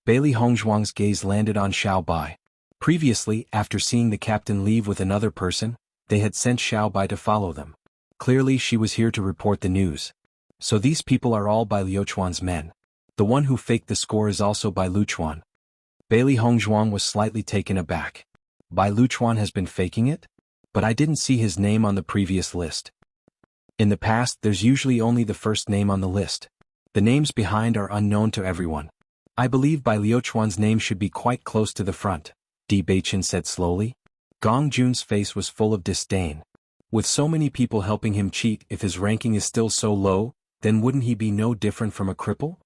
Bailey Hongzhuang's gaze landed on Xiao Bai. Previously, after seeing the captain leave with another person, they had sent Xiao Bai to follow them. Clearly she was here to report the news. So these people are all Bai Liuchuan's men. The one who faked the score is also Bai Luchuan. Bailey Hongzhuang was slightly taken aback. Bai Luchuan has been faking it? But I didn't see his name on the previous list. In the past, there's usually only the first name on the list. The names behind are unknown to everyone. I believe Bai Liuchuan's name should be quite close to the front, Di Beichen said slowly. Gong Jun's face was full of disdain. With so many people helping him cheat, if his ranking is still so low, then wouldn't he be no different from a cripple?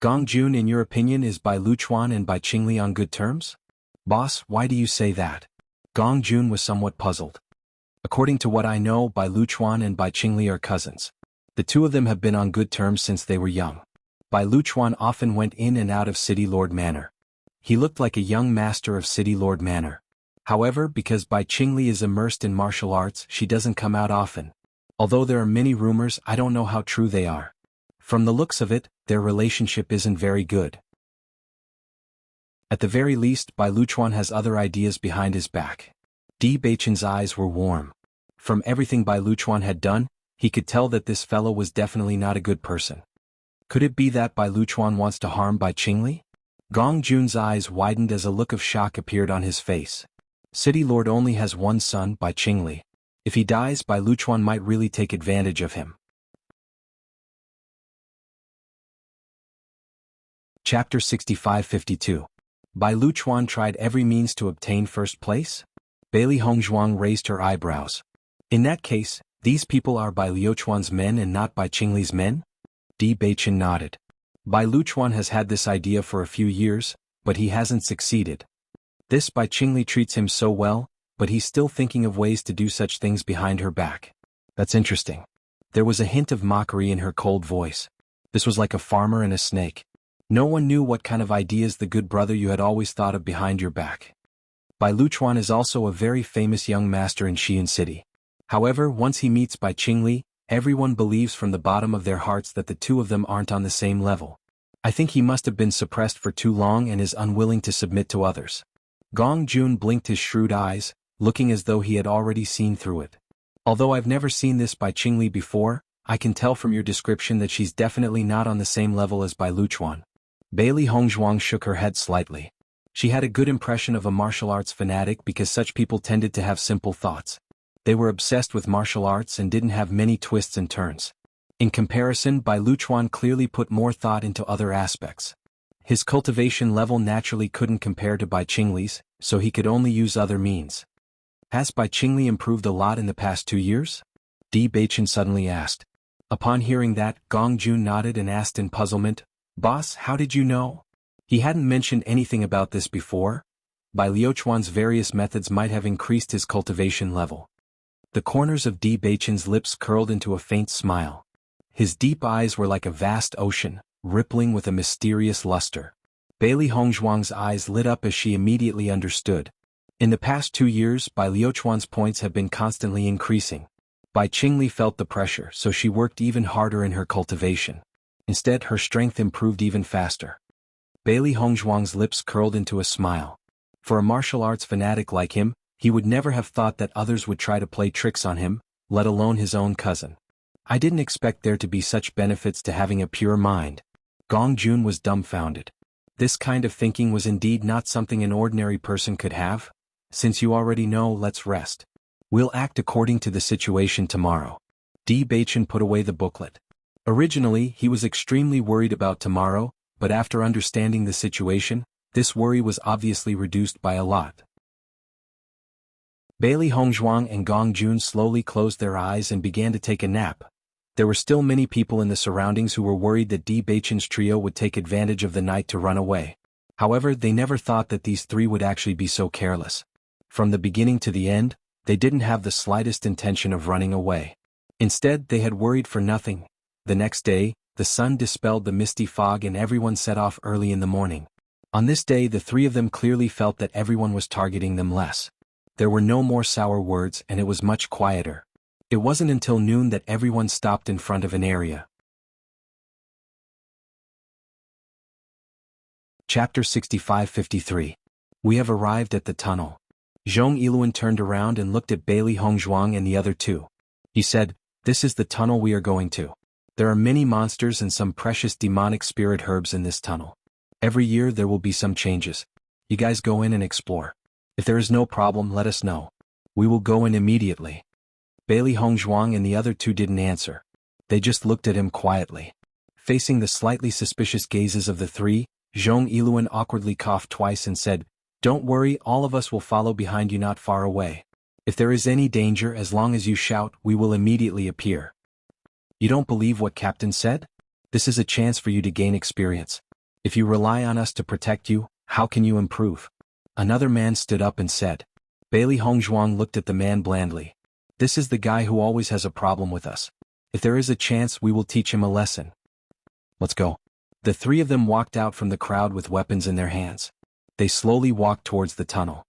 Gong Jun, in your opinion, is Bai Luchuan and Bai Qingli on good terms? Boss, why do you say that? Gong Jun was somewhat puzzled. According to what I know, Bai Luchuan and Bai Qingli are cousins. The two of them have been on good terms since they were young. Bai Luchuan often went in and out of City Lord Manor. He looked like a young master of City Lord Manor. However, because Bai Qingli is immersed in martial arts, she doesn't come out often. Although there are many rumors, I don't know how true they are. From the looks of it, their relationship isn't very good. At the very least, Bai Luchuan has other ideas behind his back. Di Beichen's eyes were warm. From everything Bai Luchuan had done, he could tell that this fellow was definitely not a good person. Could it be that Bai Luchuan wants to harm Bai Qingli? Gong Jun's eyes widened as a look of shock appeared on his face. City Lord only has one son, Bai Qingli. If he dies, Bai Luchuan might really take advantage of him. Chapter 65-52. Bai Luchuan tried every means to obtain first place? Bailey Hongzhuang raised her eyebrows. In that case, these people are Bai Liuchuan's men and not Bai Qingli's men? Di Beichen nodded. Bai Luchuan has had this idea for a few years, but he hasn't succeeded. This Bai Qingli treats him so well, but he's still thinking of ways to do such things behind her back. That's interesting. There was a hint of mockery in her cold voice. This was like a farmer and a snake. No one knew what kind of ideas the good brother you had always thought of behind your back. Bai Luchuan is also a very famous young master in Xi'an City. However, once he meets Bai Qingli, everyone believes from the bottom of their hearts that the two of them aren't on the same level. I think he must have been suppressed for too long and is unwilling to submit to others. Gong Jun blinked his shrewd eyes, looking as though he had already seen through it. Although I've never seen this Bai Qingli before, I can tell from your description that she's definitely not on the same level as Bai Luchuan. Bailey Hongzhuang shook her head slightly. She had a good impression of a martial arts fanatic because such people tended to have simple thoughts. They were obsessed with martial arts and didn't have many twists and turns. In comparison, Bai Luchuan clearly put more thought into other aspects. His cultivation level naturally couldn't compare to Bai Qingli's, so he could only use other means. Has Bai Qingli improved a lot in the past 2 years? Di Beichen suddenly asked. Upon hearing that, Gong Jun nodded and asked in puzzlement, "Boss, how did you know?" He hadn't mentioned anything about this before. Bai Liuchuan's various methods might have increased his cultivation level. The corners of Di Beichen's lips curled into a faint smile. His deep eyes were like a vast ocean, rippling with a mysterious luster. Bailey Hongzhuang's eyes lit up as she immediately understood. In the past 2 years, Bai Liuchuan's points have been constantly increasing. Bai Qingli felt the pressure, so she worked even harder in her cultivation. Instead, her strength improved even faster. Bailey Hongzhuang's lips curled into a smile. For a martial arts fanatic like him, he would never have thought that others would try to play tricks on him, let alone his own cousin. I didn't expect there to be such benefits to having a pure mind. Gong Jun was dumbfounded. This kind of thinking was indeed not something an ordinary person could have. Since you already know, let's rest. We'll act according to the situation tomorrow. Di Beichen put away the booklet. Originally, he was extremely worried about tomorrow, but after understanding the situation, this worry was obviously reduced by a lot. Bailey Hongzhuang and Gong Jun slowly closed their eyes and began to take a nap. There were still many people in the surroundings who were worried that Di Beichen's trio would take advantage of the night to run away. However, they never thought that these three would actually be so careless. From the beginning to the end, they didn't have the slightest intention of running away. Instead, they had worried for nothing. The next day, the sun dispelled the misty fog and everyone set off early in the morning. On this day, the three of them clearly felt that everyone was targeting them less. There were no more sour words and it was much quieter. It wasn't until noon that everyone stopped in front of an area. Chapter 65-53. We have arrived at the tunnel. Zhong Yiluan turned around and looked at Bailey Hongzhuang and the other two. He said, "This is the tunnel we are going to." There are many monsters and some precious demonic spirit herbs in this tunnel. Every year there will be some changes. You guys go in and explore. If there is no problem, let us know. We will go in immediately. Bailey Hongzhuang and the other two didn't answer. They just looked at him quietly. Facing the slightly suspicious gazes of the three, Zhong Yiluan awkwardly coughed twice and said, "Don't worry, all of us will follow behind you not far away. If there is any danger, as long as you shout, we will immediately appear." You don't believe what Captain said? This is a chance for you to gain experience. If you rely on us to protect you, how can you improve? Another man stood up and said. Bailey Hongzhuang looked at the man blandly. This is the guy who always has a problem with us. If there is a chance, we will teach him a lesson. Let's go. The three of them walked out from the crowd with weapons in their hands. They slowly walked towards the tunnel.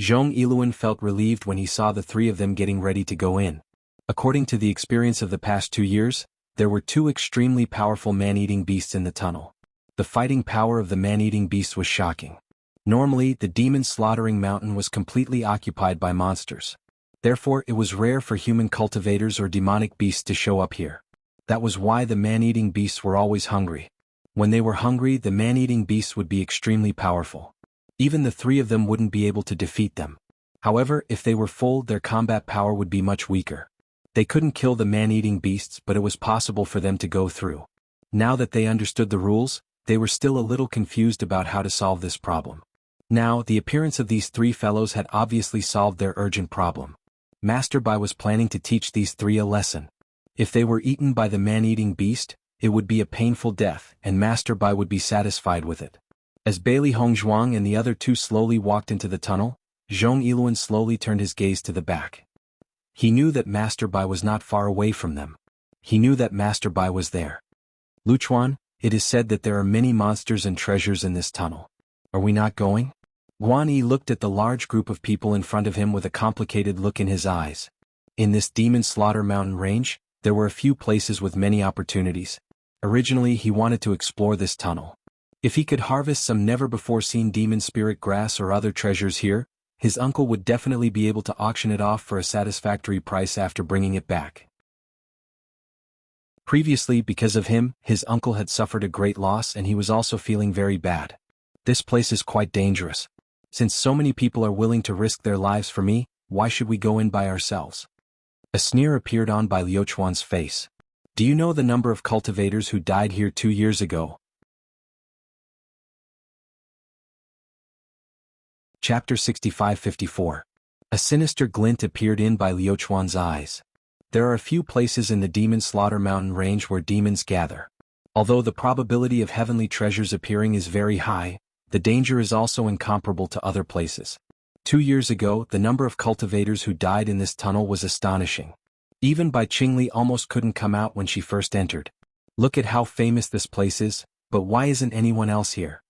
Zhong Yiluan felt relieved when he saw the three of them getting ready to go in. According to the experience of the past 2 years, there were 2 extremely powerful man-eating beasts in the tunnel. The fighting power of the man-eating beasts was shocking. Normally, the demon-slaughtering mountain was completely occupied by monsters. Therefore, it was rare for human cultivators or demonic beasts to show up here. That was why the man-eating beasts were always hungry. When they were hungry, the man-eating beasts would be extremely powerful. Even the three of them wouldn't be able to defeat them. However, if they were full, their combat power would be much weaker. They couldn't kill the man-eating beasts, but it was possible for them to go through. Now that they understood the rules, they were still a little confused about how to solve this problem. Now, the appearance of these 3 fellows had obviously solved their urgent problem. Master Bai was planning to teach these 3 a lesson. If they were eaten by the man-eating beast, it would be a painful death, and Master Bai would be satisfied with it. As Bailey Hongzhuang and the other 2 slowly walked into the tunnel, Zhong Yiluan slowly turned his gaze to the back. He knew that Master Bai was not far away from them. He knew that Master Bai was there. Luchuan, it is said that there are many monsters and treasures in this tunnel. Are we not going? Guan Yi looked at the large group of people in front of him with a complicated look in his eyes. In this demon slaughter mountain range, there were a few places with many opportunities. Originally, he wanted to explore this tunnel. If he could harvest some never-before-seen demon spirit grass or other treasures here, his uncle would definitely be able to auction it off for a satisfactory price after bringing it back. Previously, because of him, his uncle had suffered a great loss and he was also feeling very bad. This place is quite dangerous. Since so many people are willing to risk their lives for me, why should we go in by ourselves? A sneer appeared on Bai Liuchuan's face. Do you know the number of cultivators who died here 2 years ago? Chapter 65-54. A sinister glint appeared in Bai Liuchuan's eyes. There are a few places in the Demon Slaughter Mountain range where demons gather. Although the probability of heavenly treasures appearing is very high, the danger is also incomparable to other places. 2 years ago, the number of cultivators who died in this tunnel was astonishing. Even Bai Qingli almost couldn't come out when she first entered. Look at how famous this place is, but why isn't anyone else here?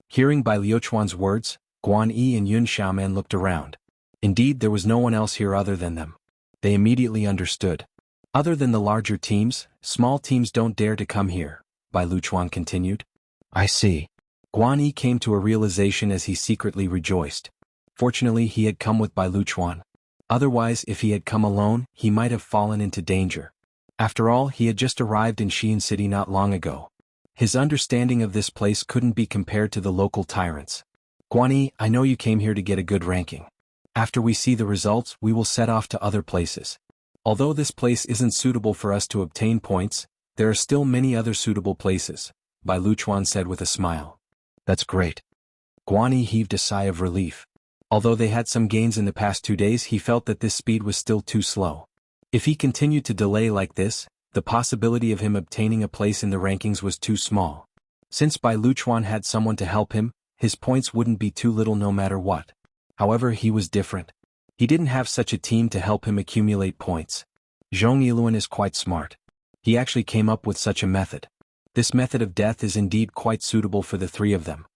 Hearing Bai Liuchuan's words, Guan Yi and Yun Xiaoman looked around. Indeed, there was no one else here other than them. They immediately understood. Other than the larger teams, small teams don't dare to come here, Bai Liuchuan continued. I see. Guan Yi came to a realization as he secretly rejoiced. Fortunately, he had come with Bai Liuchuan. Otherwise, if he had come alone, he might have fallen into danger. After all, he had just arrived in Xi'an City not long ago. His understanding of this place couldn't be compared to the local tyrants. Guan Yi, I know you came here to get a good ranking. After we see the results, we will set off to other places. Although this place isn't suitable for us to obtain points, there are still many other suitable places, Bai Liuchuan said with a smile. That's great. Guan Yi heaved a sigh of relief. Although they had some gains in the past 2 days, he felt that this speed was still too slow. If he continued to delay like this, the possibility of him obtaining a place in the rankings was too small. Since Bai Liuchuan had someone to help him, his points wouldn't be too little no matter what. However, he was different. He didn't have such a team to help him accumulate points. Zhong Yiluan is quite smart. He actually came up with such a method. This method of death is indeed quite suitable for the 3 of them.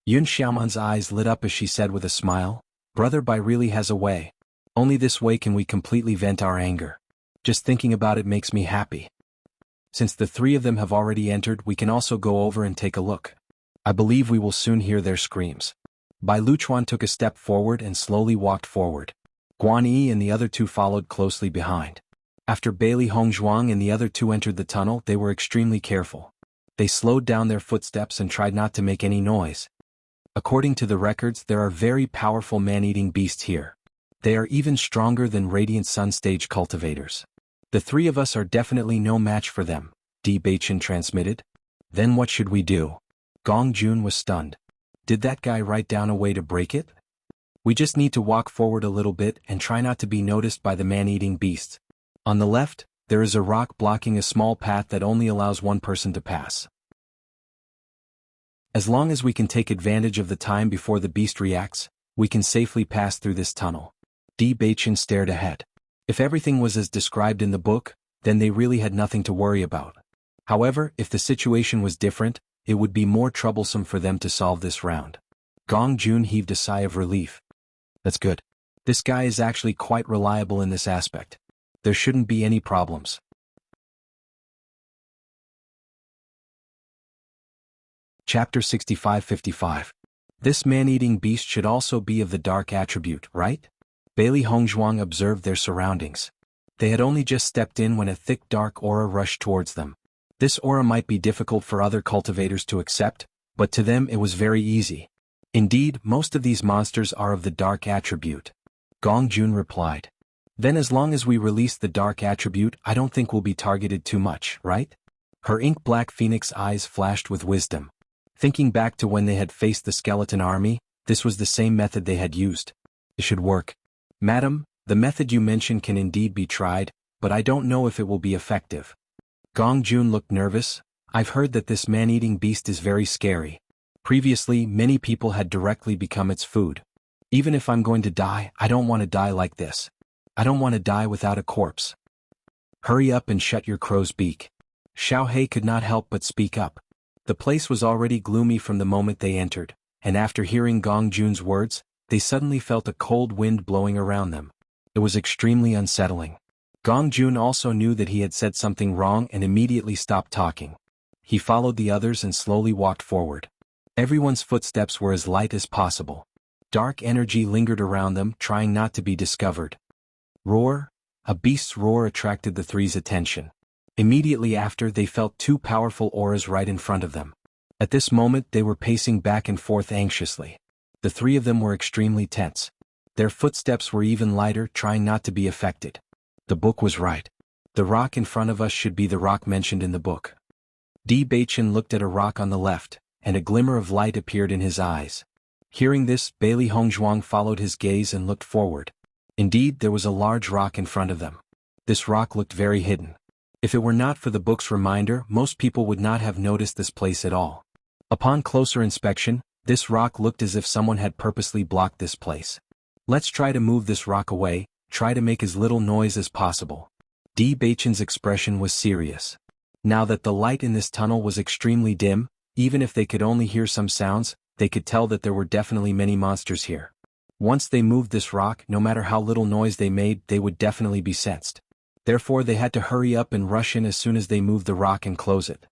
Yun Xiaoman's eyes lit up as she said with a smile, Brother Bai really has a way. Only this way can we completely vent our anger. Just thinking about it makes me happy. Since the 3 of them have already entered, we can also go over and take a look. I believe we will soon hear their screams. Bai Liuchuan took a step forward and slowly walked forward. Guan Yi and the other 2 followed closely behind. After Bailey Hongzhuang and the other two entered the tunnel, they were extremely careful. They slowed down their footsteps and tried not to make any noise. According to the records, there are very powerful man-eating beasts here. They are even stronger than Radiant Sun stage cultivators. The three of us are definitely no match for them, Di Beichen transmitted. Then what should we do? Gong Jun was stunned. Did that guy write down a way to break it? We just need to walk forward a little bit and try not to be noticed by the man-eating beasts. On the left, there is a rock blocking a small path that only allows one person to pass. As long as we can take advantage of the time before the beast reacts, we can safely pass through this tunnel. Di Beichen stared ahead. If everything was as described in the book, then they really had nothing to worry about. However, if the situation was different, it would be more troublesome for them to solve this round. Gong Jun heaved a sigh of relief. That's good. This guy is actually quite reliable in this aspect. There shouldn't be any problems. Chapter 65-55. This man-eating beast should also be of the dark attribute, right? Bailey Hongzhuang observed their surroundings. They had only just stepped in when a thick dark aura rushed towards them. This aura might be difficult for other cultivators to accept, but to them it was very easy. Indeed, most of these monsters are of the dark attribute. Gong Jun replied. Then as long as we release the dark attribute, I don't think we'll be targeted too much, right? Her ink-black phoenix eyes flashed with wisdom. Thinking back to when they had faced the skeleton army, this was the same method they had used. It should work. Madam, the method you mentioned can indeed be tried, but I don't know if it will be effective. Gong Jun looked nervous. I've heard that this man-eating beast is very scary. Previously, many people had directly become its food. Even if I'm going to die, I don't want to die like this. I don't want to die without a corpse. Hurry up and shut your crow's beak. Xiao He could not help but speak up. The place was already gloomy from the moment they entered, and after hearing Gong Jun's words, they suddenly felt a cold wind blowing around them. It was extremely unsettling. Gong Jun also knew that he had said something wrong and immediately stopped talking. He followed the others and slowly walked forward. Everyone's footsteps were as light as possible. Dark energy lingered around them, trying not to be discovered. Roar! A beast's roar attracted the three's attention. Immediately after, they felt two powerful auras right in front of them. At this moment, they were pacing back and forth anxiously. The three of them were extremely tense. Their footsteps were even lighter, trying not to be affected. The book was right. The rock in front of us should be the rock mentioned in the book. Di Beichen looked at a rock on the left, and a glimmer of light appeared in his eyes. Hearing this, Bailey Hongzhuang followed his gaze and looked forward. Indeed, there was a large rock in front of them. This rock looked very hidden. If it were not for the book's reminder, most people would not have noticed this place at all. Upon closer inspection, this rock looked as if someone had purposely blocked this place. Let's try to move this rock away, try to make as little noise as possible. Di Beichen's expression was serious. Now that the light in this tunnel was extremely dim, even if they could only hear some sounds, they could tell that there were definitely many monsters here. Once they moved this rock, no matter how little noise they made, they would definitely be sensed. Therefore they had to hurry up and rush in as soon as they moved the rock and close it.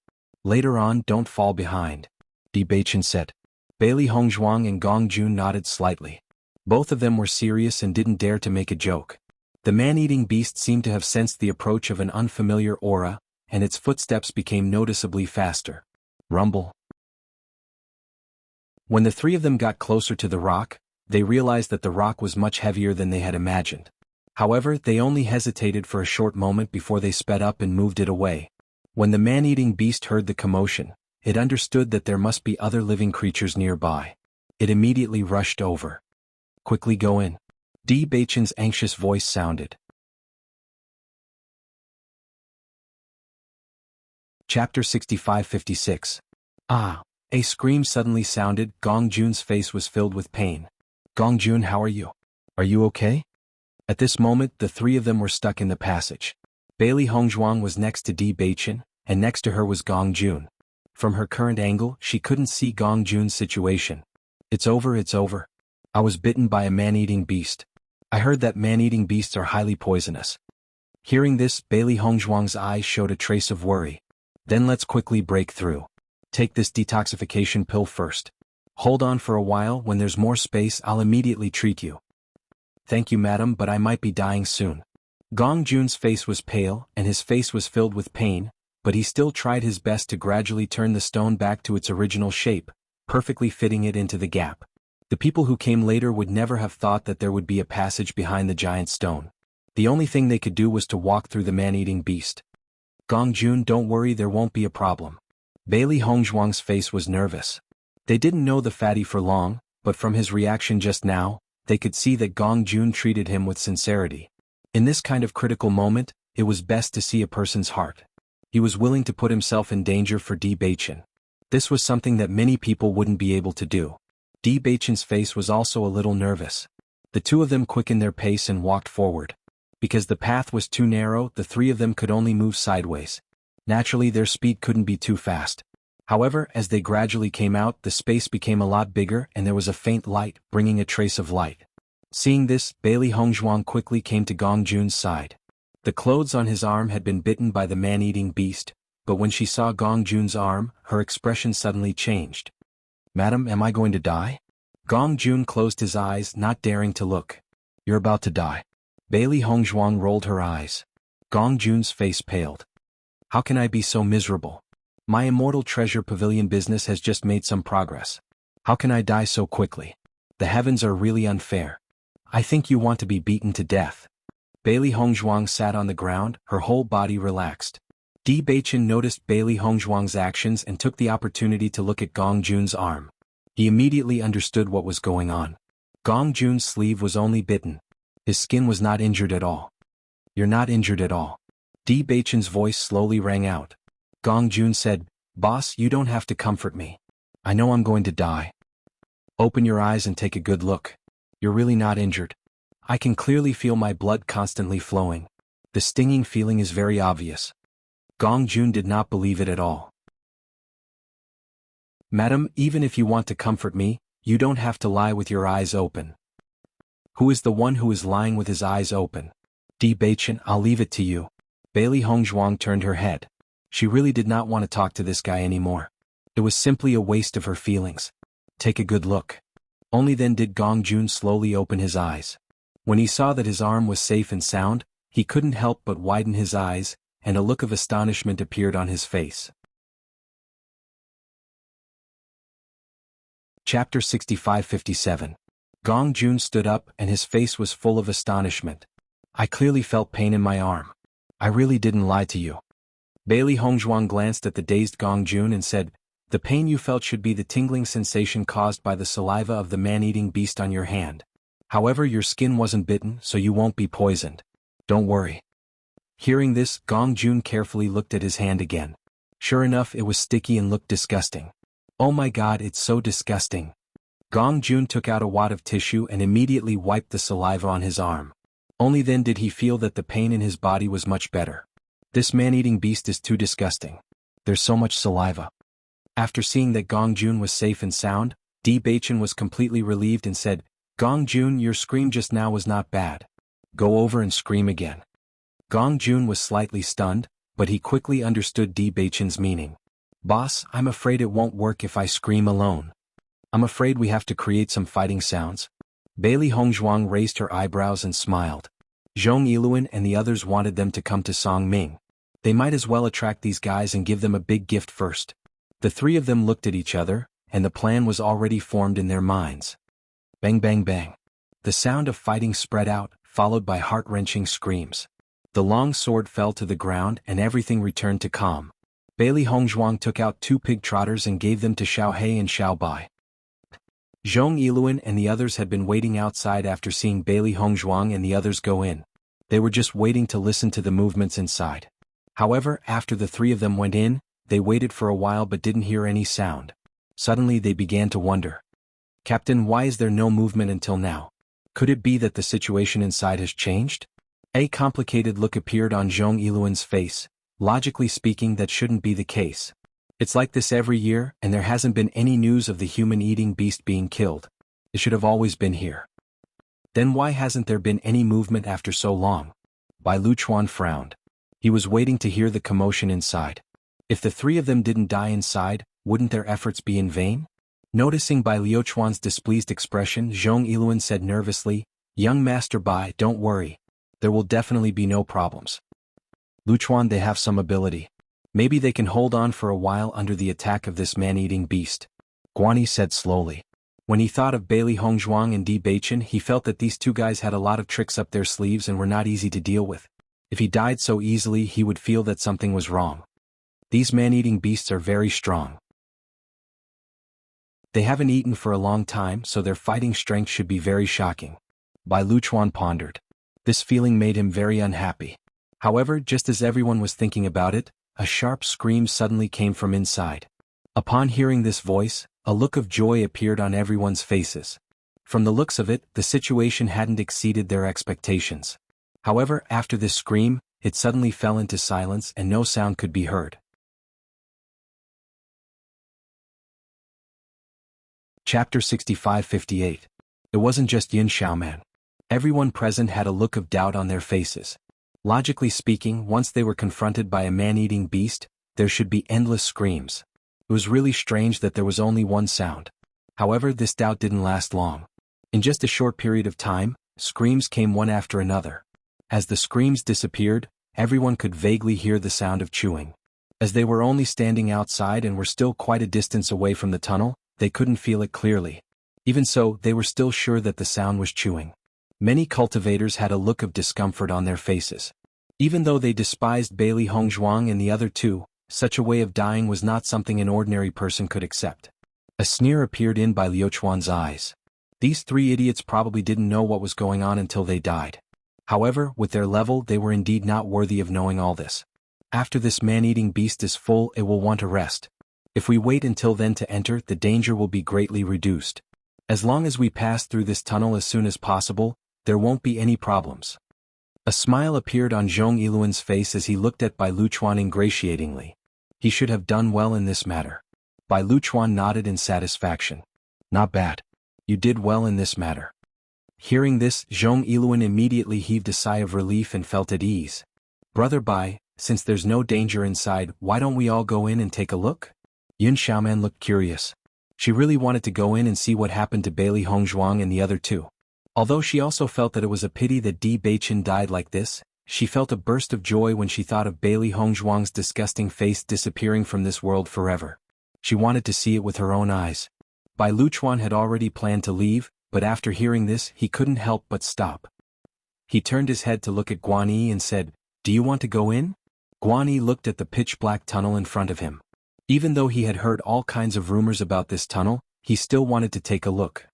Later on, don't fall behind, Di Beichen said. Bailey Hongzhuang and Gong Jun nodded slightly. Both of them were serious and didn't dare to make a joke. The man-eating beast seemed to have sensed the approach of an unfamiliar aura, and its footsteps became noticeably faster. Rumble. When the three of them got closer to the rock, they realized that the rock was much heavier than they had imagined. However, they only hesitated for a short moment before they sped up and moved it away. When the man-eating beast heard the commotion, it understood that there must be other living creatures nearby. It immediately rushed over. Quickly go in. Di Beichen's anxious voice sounded. Chapter 65-56. Ah! A scream suddenly sounded. Gong Jun's face was filled with pain. Gong Jun, how are you? Are you okay? At this moment, the three of them were stuck in the passage. Bailey Hongzhuang was next to Di Beichen, and next to her was Gong Jun. From her current angle, she couldn't see Gong Jun's situation. It's over, it's over. I was bitten by a man-eating beast. I heard that man-eating beasts are highly poisonous. Hearing this, Bailey Hongzhuang's eyes showed a trace of worry. Then let's quickly break through. Take this detoxification pill first. Hold on for a while. When there's more space, I'll immediately treat you. Thank you, madam, but I might be dying soon. Gong Jun's face was pale and his face was filled with pain, but he still tried his best to gradually turn the stone back to its original shape, perfectly fitting it into the gap. The people who came later would never have thought that there would be a passage behind the giant stone. The only thing they could do was to walk through the man-eating beast. Gong Jun, don't worry, there won't be a problem. Bailey Hongzhuang's face was nervous. They didn't know the fatty for long, but from his reaction just now, they could see that Gong Jun treated him with sincerity. In this kind of critical moment, it was best to see a person's heart. He was willing to put himself in danger for Di Baichen. This was something that many people wouldn't be able to do. Di Baichen's face was also a little nervous. The two of them quickened their pace and walked forward. Because the path was too narrow, the three of them could only move sideways. Naturally, their speed couldn't be too fast. However, as they gradually came out, the space became a lot bigger and there was a faint light, bringing a trace of light. Seeing this, Bailey Hongzhuang quickly came to Gong Jun's side. The clothes on his arm had been bitten by the man-eating beast, but when she saw Gong Jun's arm, her expression suddenly changed. "Madam, am I going to die?" Gong Jun closed his eyes, not daring to look. "You're about to die." Bailey Hongzhuang rolled her eyes. Gong Jun's face paled. "How can I be so miserable? My immortal treasure pavilion business has just made some progress. How can I die so quickly? The heavens are really unfair. I think you want to be beaten to death." Bailey Hongzhuang sat on the ground, her whole body relaxed. Di Baichen noticed Bailey Hongzhuang's actions and took the opportunity to look at Gong Jun's arm. He immediately understood what was going on. Gong Jun's sleeve was only bitten. His skin was not injured at all. "You're not injured at all." Di Baichen's voice slowly rang out. Gong Jun said, "Boss, you don't have to comfort me. I know I'm going to die. Open your eyes and take a good look. You're really not injured. I can clearly feel my blood constantly flowing. The stinging feeling is very obvious." Gong Jun did not believe it at all. "Madam, even if you want to comfort me, you don't have to lie with your eyes open." "Who is the one who is lying with his eyes open?" "Di Baichen, I'll leave it to you." Bailey Hongzhuang turned her head. She really did not want to talk to this guy anymore. It was simply a waste of her feelings. "Take a good look." Only then did Gong Jun slowly open his eyes. When he saw that his arm was safe and sound, he couldn't help but widen his eyes, and a look of astonishment appeared on his face. Chapter 65-57. Gong Jun stood up and his face was full of astonishment. "I clearly felt pain in my arm. I really didn't lie to you." Bailey Hongzhuang glanced at the dazed Gong Jun and said, "The pain you felt should be the tingling sensation caused by the saliva of the man-eating beast on your hand. However, your skin wasn't bitten, so you won't be poisoned. Don't worry." Hearing this, Gong Jun carefully looked at his hand again. Sure enough, it was sticky and looked disgusting. "Oh my god, it's so disgusting." Gong Jun took out a wad of tissue and immediately wiped the saliva on his arm. Only then did he feel that the pain in his body was much better. This man-eating beast is too disgusting. There's so much saliva. After seeing that Gong Jun was safe and sound, Di Baichen was completely relieved and said, "Gong Jun, your scream just now was not bad. Go over and scream again." Gong Jun was slightly stunned, but he quickly understood Di Baichen's meaning. "Boss, I'm afraid it won't work if I scream alone. I'm afraid we have to create some fighting sounds." Bailey Hongzhuang raised her eyebrows and smiled. Zhong Yiluan and the others wanted them to come to Song Ming. They might as well attract these guys and give them a big gift first. The three of them looked at each other, and the plan was already formed in their minds. Bang bang bang. The sound of fighting spread out, followed by heart-wrenching screams. The long sword fell to the ground and everything returned to calm. Bailey Hongzhuang took out 2 pig trotters and gave them to Xiao He and Xiao Bai. Zhong Yiluan and the others had been waiting outside after seeing Bailey Hongzhuang and the others go in. They were just waiting to listen to the movements inside. However, after the three of them went in, they waited for a while but didn't hear any sound. Suddenly they began to wonder. "Captain, why is there no movement until now? Could it be that the situation inside has changed?" A complicated look appeared on Zhong Yiluan's face. Logically speaking, that shouldn't be the case. It's like this every year, and there hasn't been any news of the human-eating beast being killed. It should have always been here. Then why hasn't there been any movement after so long? Bai Luchuan frowned. He was waiting to hear the commotion inside. If the three of them didn't die inside, wouldn't their efforts be in vain? Noticing Bai Liuchuan's displeased expression, Zhong Yiluan said nervously, "Young Master Bai, don't worry. There will definitely be no problems. Luchuan, they have some ability. Maybe they can hold on for a while under the attack of this man-eating beast, Guan Yi said slowly. When he thought of Bailey Hongzhuang and Di Beichen, he felt that these two guys had a lot of tricks up their sleeves and were not easy to deal with. If he died so easily, he would feel that something was wrong. These man-eating beasts are very strong. They haven't eaten for a long time, so their fighting strength should be very shocking. Bai Luchuan pondered. This feeling made him very unhappy. However, just as everyone was thinking about it, a sharp scream suddenly came from inside. Upon hearing this voice, a look of joy appeared on everyone's faces. From the looks of it, the situation hadn't exceeded their expectations. However, after this scream, it suddenly fell into silence and no sound could be heard. Chapter 65-58. It wasn't just Yin Xiaoman. Everyone present had a look of doubt on their faces. Logically speaking, once they were confronted by a man-eating beast, there should be endless screams. It was really strange that there was only one sound. However, this doubt didn't last long. In just a short period of time, screams came one after another. As the screams disappeared, everyone could vaguely hear the sound of chewing. As they were only standing outside and were still quite a distance away from the tunnel, they couldn't feel it clearly. Even so, they were still sure that the sound was chewing. Many cultivators had a look of discomfort on their faces. Even though they despised Bailey Hongzhuang and the other two, such a way of dying was not something an ordinary person could accept. A sneer appeared in Bai Luchuan's eyes. These three idiots probably didn't know what was going on until they died. However, with their level, they were indeed not worthy of knowing all this. After this man-eating beast is full, it will want a rest. If we wait until then to enter, the danger will be greatly reduced. As long as we pass through this tunnel as soon as possible, there won't be any problems. A smile appeared on Zhong Yiluan's face as he looked at Bai Luchuan ingratiatingly. He should have done well in this matter. Bai Luchuan nodded in satisfaction. Not bad. You did well in this matter. Hearing this, Zhong Yiluan immediately heaved a sigh of relief and felt at ease. Brother Bai, since there's no danger inside, why don't we all go in and take a look? Yin Xiaoman looked curious. She really wanted to go in and see what happened to Bailey Hongzhuang and the other two. Although she also felt that it was a pity that Di Beichen died like this, she felt a burst of joy when she thought of Bailey Hongzhuang's disgusting face disappearing from this world forever. She wanted to see it with her own eyes. Bai Luchuan had already planned to leave, but after hearing this, he couldn't help but stop. He turned his head to look at Guan Yi and said, "Do you want to go in?" Guan Yi looked at the pitch-black tunnel in front of him. Even though he had heard all kinds of rumors about this tunnel, he still wanted to take a look.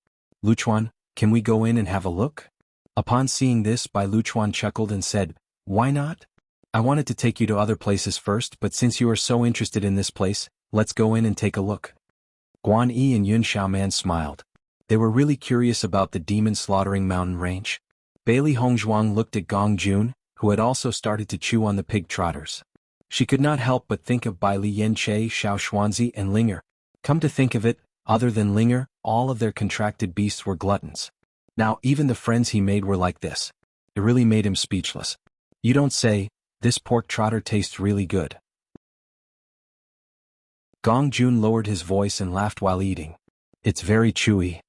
"Luchuan, can we go in and have a look?" Upon seeing this, Bai Luchuan chuckled and said, "Why not? I wanted to take you to other places first, but since you are so interested in this place, let's go in and take a look." Guan Yi and Yun Xiaoman smiled. They were really curious about the demon-slaughtering mountain range. Bailey Hongzhuang looked at Gong Jun, who had also started to chew on the pig trotters. She could not help but think of Bai Li Yanche, Xiao Xuanzi and Linger. Come to think of it, other than Linger, all of their contracted beasts were gluttons. Now even the friends he made were like this. It really made him speechless. "You don't say, this pork trotter tastes really good." Gong Jun lowered his voice and laughed while eating. "It's very chewy."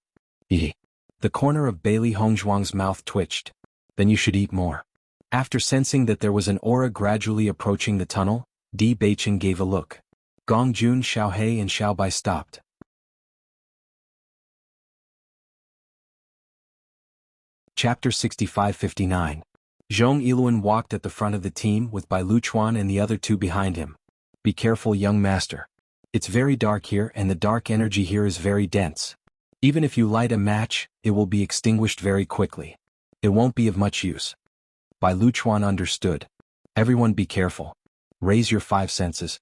The corner of Bailey Hongzhuang's mouth twitched. "Then you should eat more." After sensing that there was an aura gradually approaching the tunnel, Di Beichen gave a look. Gong Jun, Xiao He and Xiao Bai stopped. Chapter 65-59. Zhong Yiluan walked at the front of the team with Bai Luchuan and the other two behind him. "Be careful, young master. It's very dark here and the dark energy here is very dense. Even if you light a match, it will be extinguished very quickly. It won't be of much use." Bai Luchuan understood. "Everyone be careful. Raise your 5 senses."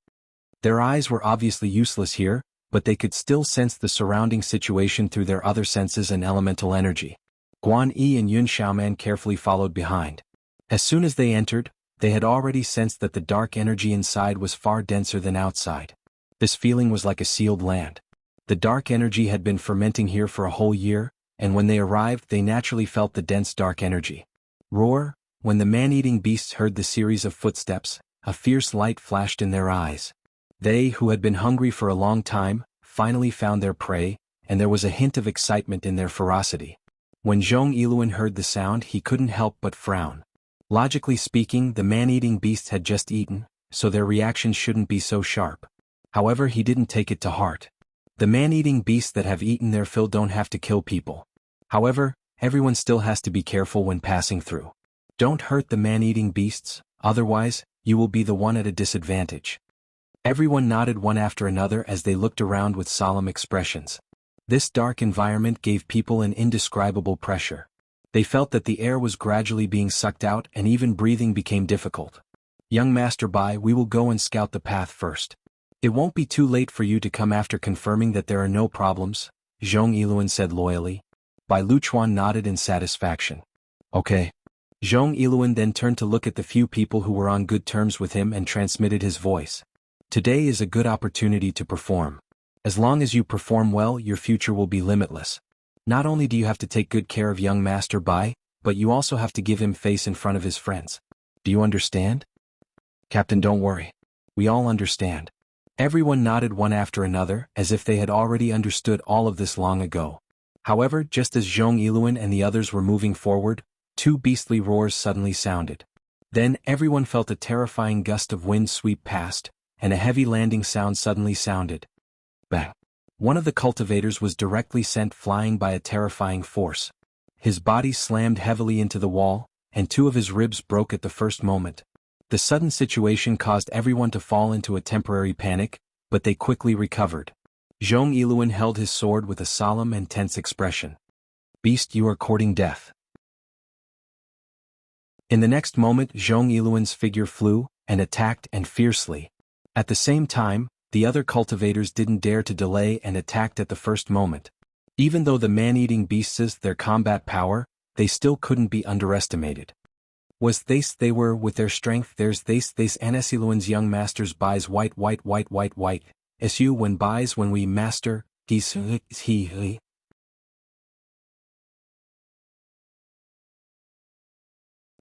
Their eyes were obviously useless here, but they could still sense the surrounding situation through their other senses and elemental energy. Guan Yi and Yun Xiaoman carefully followed behind. As soon as they entered, they had already sensed that the dark energy inside was far denser than outside. This feeling was like a sealed land. The dark energy had been fermenting here for a whole year, and when they arrived they naturally felt the dense dark energy. Roar! When the man-eating beasts heard the series of footsteps, a fierce light flashed in their eyes. They, who had been hungry for a long time, finally found their prey, and there was a hint of excitement in their ferocity. When Zhong Yiluan heard the sound, he couldn't help but frown. Logically speaking, the man-eating beasts had just eaten, so their reactions shouldn't be so sharp. However, he didn't take it to heart. The man-eating beasts that have eaten their fill don't have to kill people. However, everyone still has to be careful when passing through. Don't hurt the man-eating beasts, otherwise, you will be the one at a disadvantage. Everyone nodded one after another as they looked around with solemn expressions. This dark environment gave people an indescribable pressure. They felt that the air was gradually being sucked out and even breathing became difficult. Young Master Bai, we will go and scout the path first. It won't be too late for you to come after confirming that there are no problems, Zhong Yiluan said loyally. Bai Luchuan nodded in satisfaction. Okay. Zhong Yiluan then turned to look at the few people who were on good terms with him and transmitted his voice. Today is a good opportunity to perform. As long as you perform well, your future will be limitless. Not only do you have to take good care of young Master Bai, but you also have to give him face in front of his friends. Do you understand? Captain, don't worry. We all understand. Everyone nodded one after another, as if they had already understood all of this long ago. However, just as Zhong Yiluan and the others were moving forward, two beastly roars suddenly sounded. Then everyone felt a terrifying gust of wind sweep past, and a heavy landing sound suddenly sounded. Bang! One of the cultivators was directly sent flying by a terrifying force. His body slammed heavily into the wall, and two of his ribs broke at the first moment. The sudden situation caused everyone to fall into a temporary panic, but they quickly recovered. Zhong Yiluan held his sword with a solemn and tense expression. Beast, you are courting death. In the next moment, Zhong Yiluan's figure flew, and attacked and fiercely. At the same time, the other cultivators didn't dare to delay and attacked at the first moment. Even though the man-eating beasts their combat power, they still couldn't be underestimated. Was they were with their strength there's this Anesiluan's young masters buys white. Su when buys when we master, he.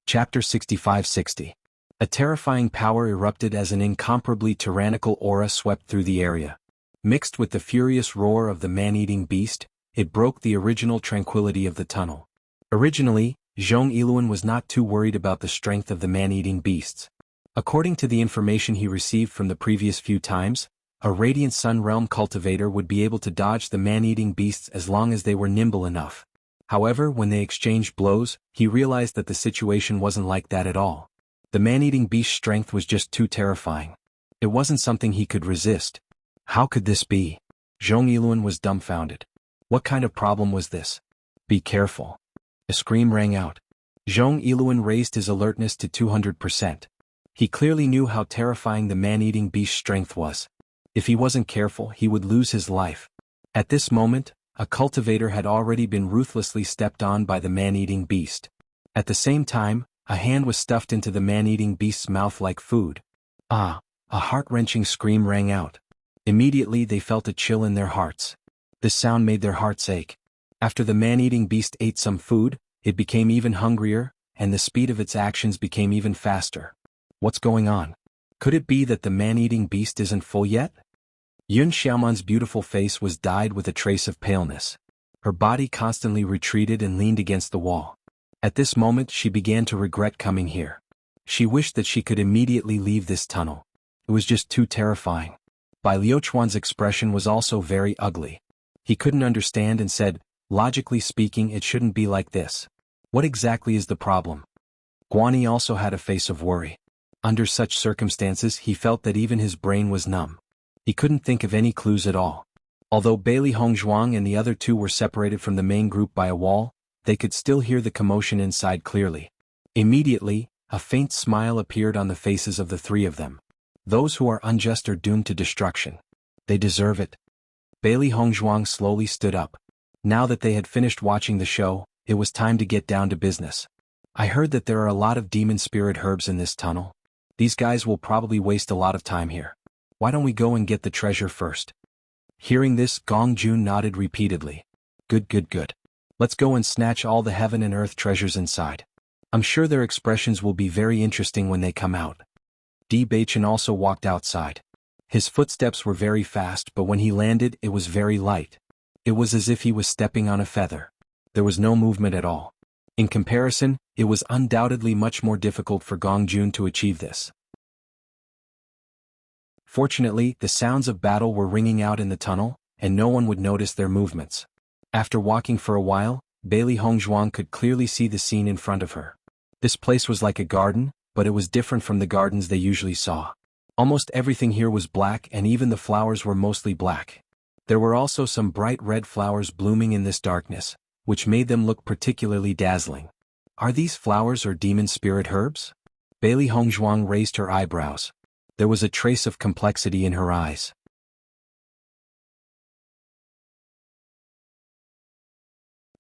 Chapter 65-60. A terrifying power erupted as an incomparably tyrannical aura swept through the area. Mixed with the furious roar of the man-eating beast, it broke the original tranquility of the tunnel. Originally, Zhong Yiluan was not too worried about the strength of the man-eating beasts. According to the information he received from the previous few times, a Radiant Sun Realm cultivator would be able to dodge the man-eating beasts as long as they were nimble enough. However, when they exchanged blows, he realized that the situation wasn't like that at all. The man-eating beast's strength was just too terrifying. It wasn't something he could resist. How could this be? Zhong Yiluan was dumbfounded. What kind of problem was this? Be careful. A scream rang out. Zhong Yiluan raised his alertness to 200%. He clearly knew how terrifying the man-eating beast's strength was. If he wasn't careful, he would lose his life. At this moment, a cultivator had already been ruthlessly stepped on by the man-eating beast. At the same time, a hand was stuffed into the man-eating beast's mouth like food. Ah! A heart-wrenching scream rang out. Immediately they felt a chill in their hearts. This sound made their hearts ache. After the man-eating beast ate some food, it became even hungrier, and the speed of its actions became even faster. What's going on? Could it be that the man-eating beast isn't full yet? Yun Xiaoman's beautiful face was dyed with a trace of paleness. Her body constantly retreated and leaned against the wall. At this moment she began to regret coming here. She wished that she could immediately leave this tunnel. It was just too terrifying. Bai Liuchuan's expression was also very ugly. He couldn't understand and said, logically speaking, it shouldn't be like this. What exactly is the problem? Guanyi also had a face of worry. Under such circumstances he felt that even his brain was numb. He couldn't think of any clues at all. Although Bailey Hongzhuang and the other two were separated from the main group by a wall, they could still hear the commotion inside clearly. Immediately, a faint smile appeared on the faces of the three of them. Those who are unjust are doomed to destruction. They deserve it. Bailey Hongzhuang slowly stood up. Now that they had finished watching the show, it was time to get down to business. I heard that there are a lot of demon spirit herbs in this tunnel. These guys will probably waste a lot of time here. Why don't we go and get the treasure first? Hearing this, Gong Jun nodded repeatedly. Good. Let's go and snatch all the heaven and earth treasures inside. I'm sure their expressions will be very interesting when they come out. Di Beichen also walked outside. His footsteps were very fast, but when he landed it was very light. It was as if he was stepping on a feather. There was no movement at all. In comparison, it was undoubtedly much more difficult for Gong Jun to achieve this. Fortunately, the sounds of battle were ringing out in the tunnel, and no one would notice their movements. After walking for a while, Bailey Hongzhuang could clearly see the scene in front of her. This place was like a garden, but it was different from the gardens they usually saw. Almost everything here was black, and even the flowers were mostly black. There were also some bright red flowers blooming in this darkness, which made them look particularly dazzling. Are these flowers or demon spirit herbs? Bailey Hongzhuang raised her eyebrows. There was a trace of complexity in her eyes.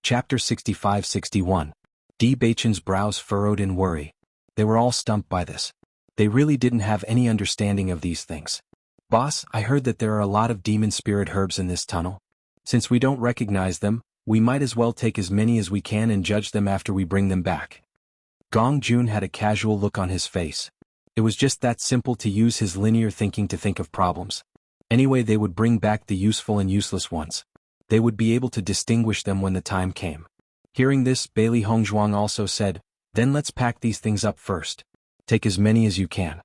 Chapter 65-61. Di Beichen's brows furrowed in worry. They were all stumped by this. They really didn't have any understanding of these things. Boss, I heard that there are a lot of demon spirit herbs in this tunnel. Since we don't recognize them, we might as well take as many as we can and judge them after we bring them back. Gong Jun had a casual look on his face. It was just that simple to use his linear thinking to think of problems. Anyway, they would bring back the useful and useless ones. They would be able to distinguish them when the time came. Hearing this, Bailey Hongzhuang also said, "Then let's pack these things up first. Take as many as you can."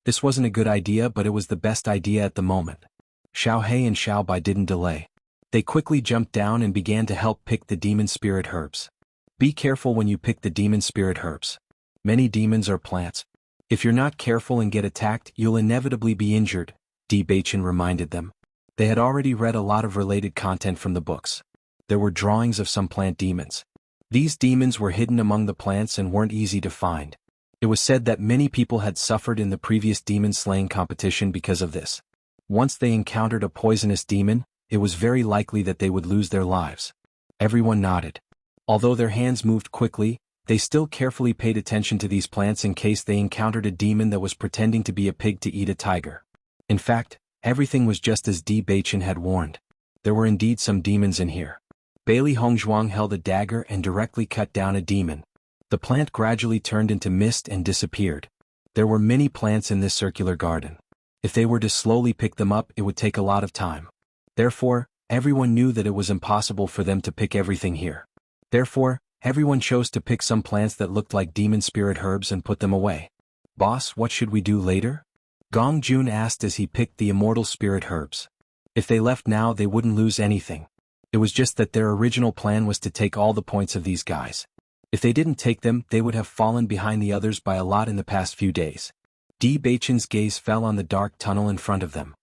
This wasn't a good idea, but it was the best idea at the moment. Xiao He and Xiao Bai didn't delay. They quickly jumped down and began to help pick the demon spirit herbs. Be careful when you pick the demon spirit herbs. Many demons are plants. If you're not careful and get attacked, you'll inevitably be injured, Di Beichen reminded them. They had already read a lot of related content from the books. There were drawings of some plant demons. These demons were hidden among the plants and weren't easy to find. It was said that many people had suffered in the previous demon-slaying competition because of this. Once they encountered a poisonous demon, it was very likely that they would lose their lives. Everyone nodded. Although their hands moved quickly, they still carefully paid attention to these plants in case they encountered a demon that was pretending to be a pig to eat a tiger. In fact, everything was just as Di Beichen had warned. There were indeed some demons in here. Bailey Hongzhuang held a dagger and directly cut down a demon. The plant gradually turned into mist and disappeared. There were many plants in this circular garden. If they were to slowly pick them up, it would take a lot of time. Therefore, everyone knew that it was impossible for them to pick everything here. Therefore, everyone chose to pick some plants that looked like demon spirit herbs and put them away. Boss, what should we do later? Gong Jun asked as he picked the immortal spirit herbs. If they left now, they wouldn't lose anything. It was just that their original plan was to take all the points of these guys. If they didn't take them, they would have fallen behind the others by a lot in the past few days. Di Beichen's gaze fell on the dark tunnel in front of them.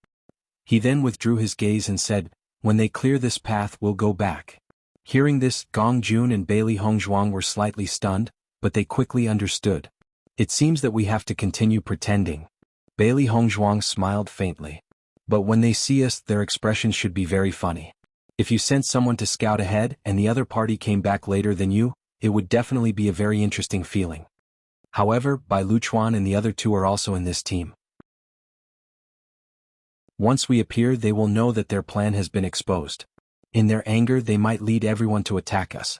He then withdrew his gaze and said, "When they clear this path, we'll go back." Hearing this, Gong Jun and Bailey Hongzhuang were slightly stunned, but they quickly understood. It seems that we have to continue pretending. Bailey Hongzhuang smiled faintly. But when they see us, their expressions should be very funny. If you sent someone to scout ahead and the other party came back later than you, it would definitely be a very interesting feeling. However, Bai Luchuan and the other two are also in this team. Once we appear, they will know that their plan has been exposed. In their anger, they might lead everyone to attack us.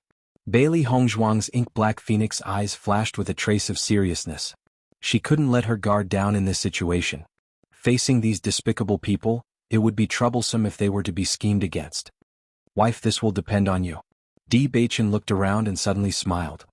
Bailey Hongzhuang's ink-black phoenix eyes flashed with a trace of seriousness. She couldn't let her guard down in this situation. Facing these despicable people, it would be troublesome if they were to be schemed against. Wife, this will depend on you. Di Beichen looked around and suddenly smiled.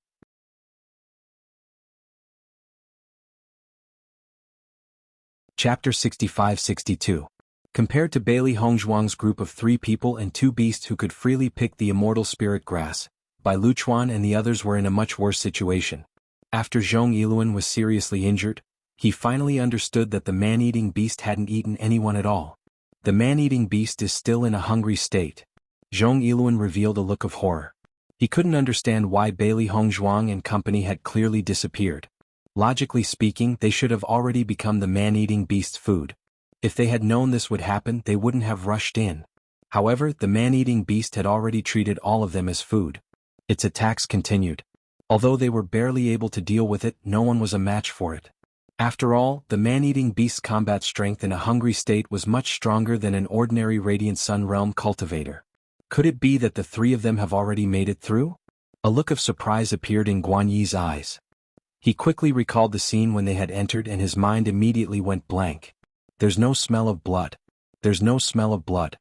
Chapter 65-62. Compared to Bailey Hongzhuang's group of 3 people and 2 beasts who could freely pick the immortal spirit grass, Bai Luchuan and the others were in a much worse situation. After Zhong Yiluan was seriously injured, he finally understood that the man-eating beast hadn't eaten anyone at all. The man-eating beast is still in a hungry state. Zhong Yiluan revealed a look of horror. He couldn't understand why Bailey Hongzhuang and company had clearly disappeared. Logically speaking, they should have already become the man-eating beast's food. If they had known this would happen, they wouldn't have rushed in. However, the man-eating beast had already treated all of them as food. Its attacks continued. Although they were barely able to deal with it, no one was a match for it. After all, the man-eating beast's combat strength in a hungry state was much stronger than an ordinary Radiant Sun Realm cultivator. Could it be that the 3 of them have already made it through? A look of surprise appeared in Guan Yi's eyes. He quickly recalled the scene when they had entered and his mind immediately went blank. There's no smell of blood. There's no smell of blood.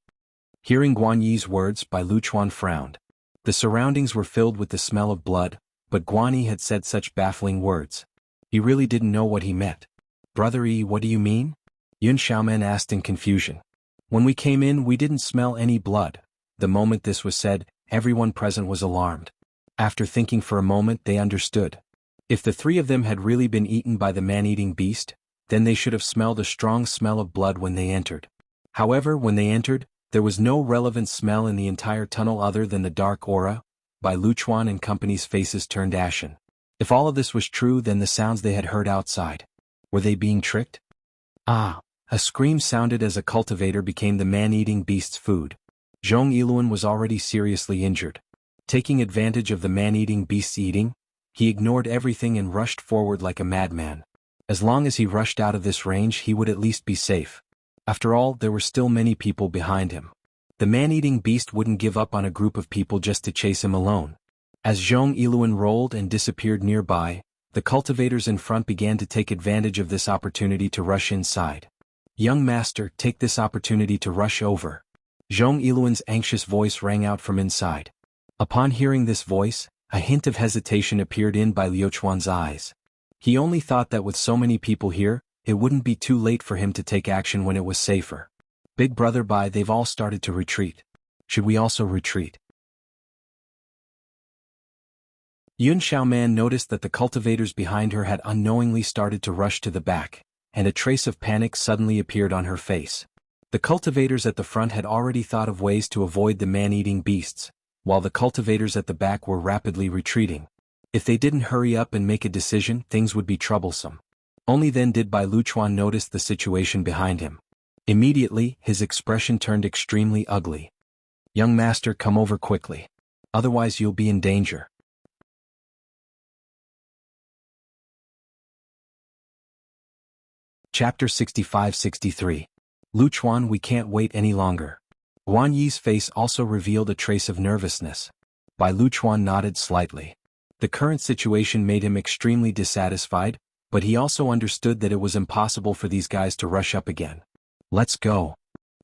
Hearing Guan Yi's words, Bai Luchuan frowned. The surroundings were filled with the smell of blood, but Guan Yi had said such baffling words. He really didn't know what he meant. "Brother Yi, what do you mean?" Yun Xiaoman asked in confusion. "When we came in, we didn't smell any blood." The moment this was said, everyone present was alarmed. After thinking for a moment, they understood. If the three of them had really been eaten by the man-eating beast, then they should have smelled a strong smell of blood when they entered. However, when they entered, there was no relevant smell in the entire tunnel other than the dark aura. Bai Luchuan and company's faces turned ashen. If all of this was true, then the sounds they had heard outside. Were they being tricked? Ah! A scream sounded as a cultivator became the man-eating beast's food. Zhong Yiluan was already seriously injured. Taking advantage of the man-eating beast's eating, he ignored everything and rushed forward like a madman. As long as he rushed out of this range, he would at least be safe. After all, there were still many people behind him. The man-eating beast wouldn't give up on a group of people just to chase him alone. As Zhong Yiluan rolled and disappeared nearby, the cultivators in front began to take advantage of this opportunity to rush inside. "Young master, take this opportunity to rush over." Zhong Yiluan's anxious voice rang out from inside. Upon hearing this voice, a hint of hesitation appeared in Bai Liuchuan's eyes. He only thought that with so many people here, it wouldn't be too late for him to take action when it was safer. "Big brother Bai, they've all started to retreat. Should we also retreat?" Yun Xiaoman noticed that the cultivators behind her had unknowingly started to rush to the back, and a trace of panic suddenly appeared on her face. The cultivators at the front had already thought of ways to avoid the man-eating beasts, while the cultivators at the back were rapidly retreating. If they didn't hurry up and make a decision, things would be troublesome. Only then did Bai Luchuan notice the situation behind him. Immediately, his expression turned extremely ugly. "Young master, come over quickly. Otherwise you'll be in danger." Chapter 65-63. "Luchuan, we can't wait any longer." Guan Yi's face also revealed a trace of nervousness. Bai Luchuan nodded slightly. The current situation made him extremely dissatisfied, but he also understood that it was impossible for these guys to rush up again. "Let's go."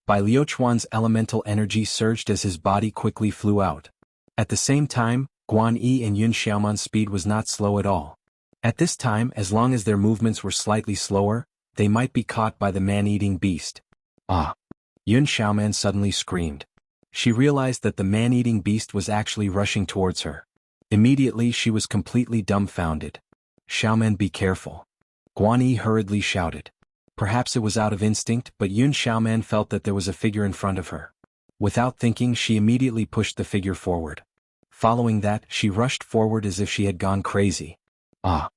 Bai Liuchuan's elemental energy surged as his body quickly flew out. At the same time, Guan Yi and Yun Xiaoman's speed was not slow at all. At this time, as long as their movements were slightly slower, they might be caught by the man-eating beast. "Ah!" Yun Xiaoman suddenly screamed. She realized that the man-eating beast was actually rushing towards her. Immediately she was completely dumbfounded. "Xiaoman, be careful." Guan Yi hurriedly shouted. Perhaps it was out of instinct, but Yun Xiaoman felt that there was a figure in front of her. Without thinking, she immediately pushed the figure forward. Following that, she rushed forward as if she had gone crazy. "Ah!"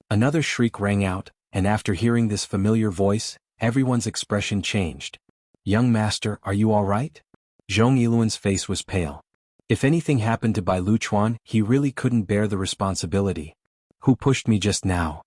Another shriek rang out, and after hearing this familiar voice, everyone's expression changed. "Young master, are you all right?" Zhong Yiluan's face was pale. If anything happened to Bai Luchuan, he really couldn't bear the responsibility. "Who pushed me just now?"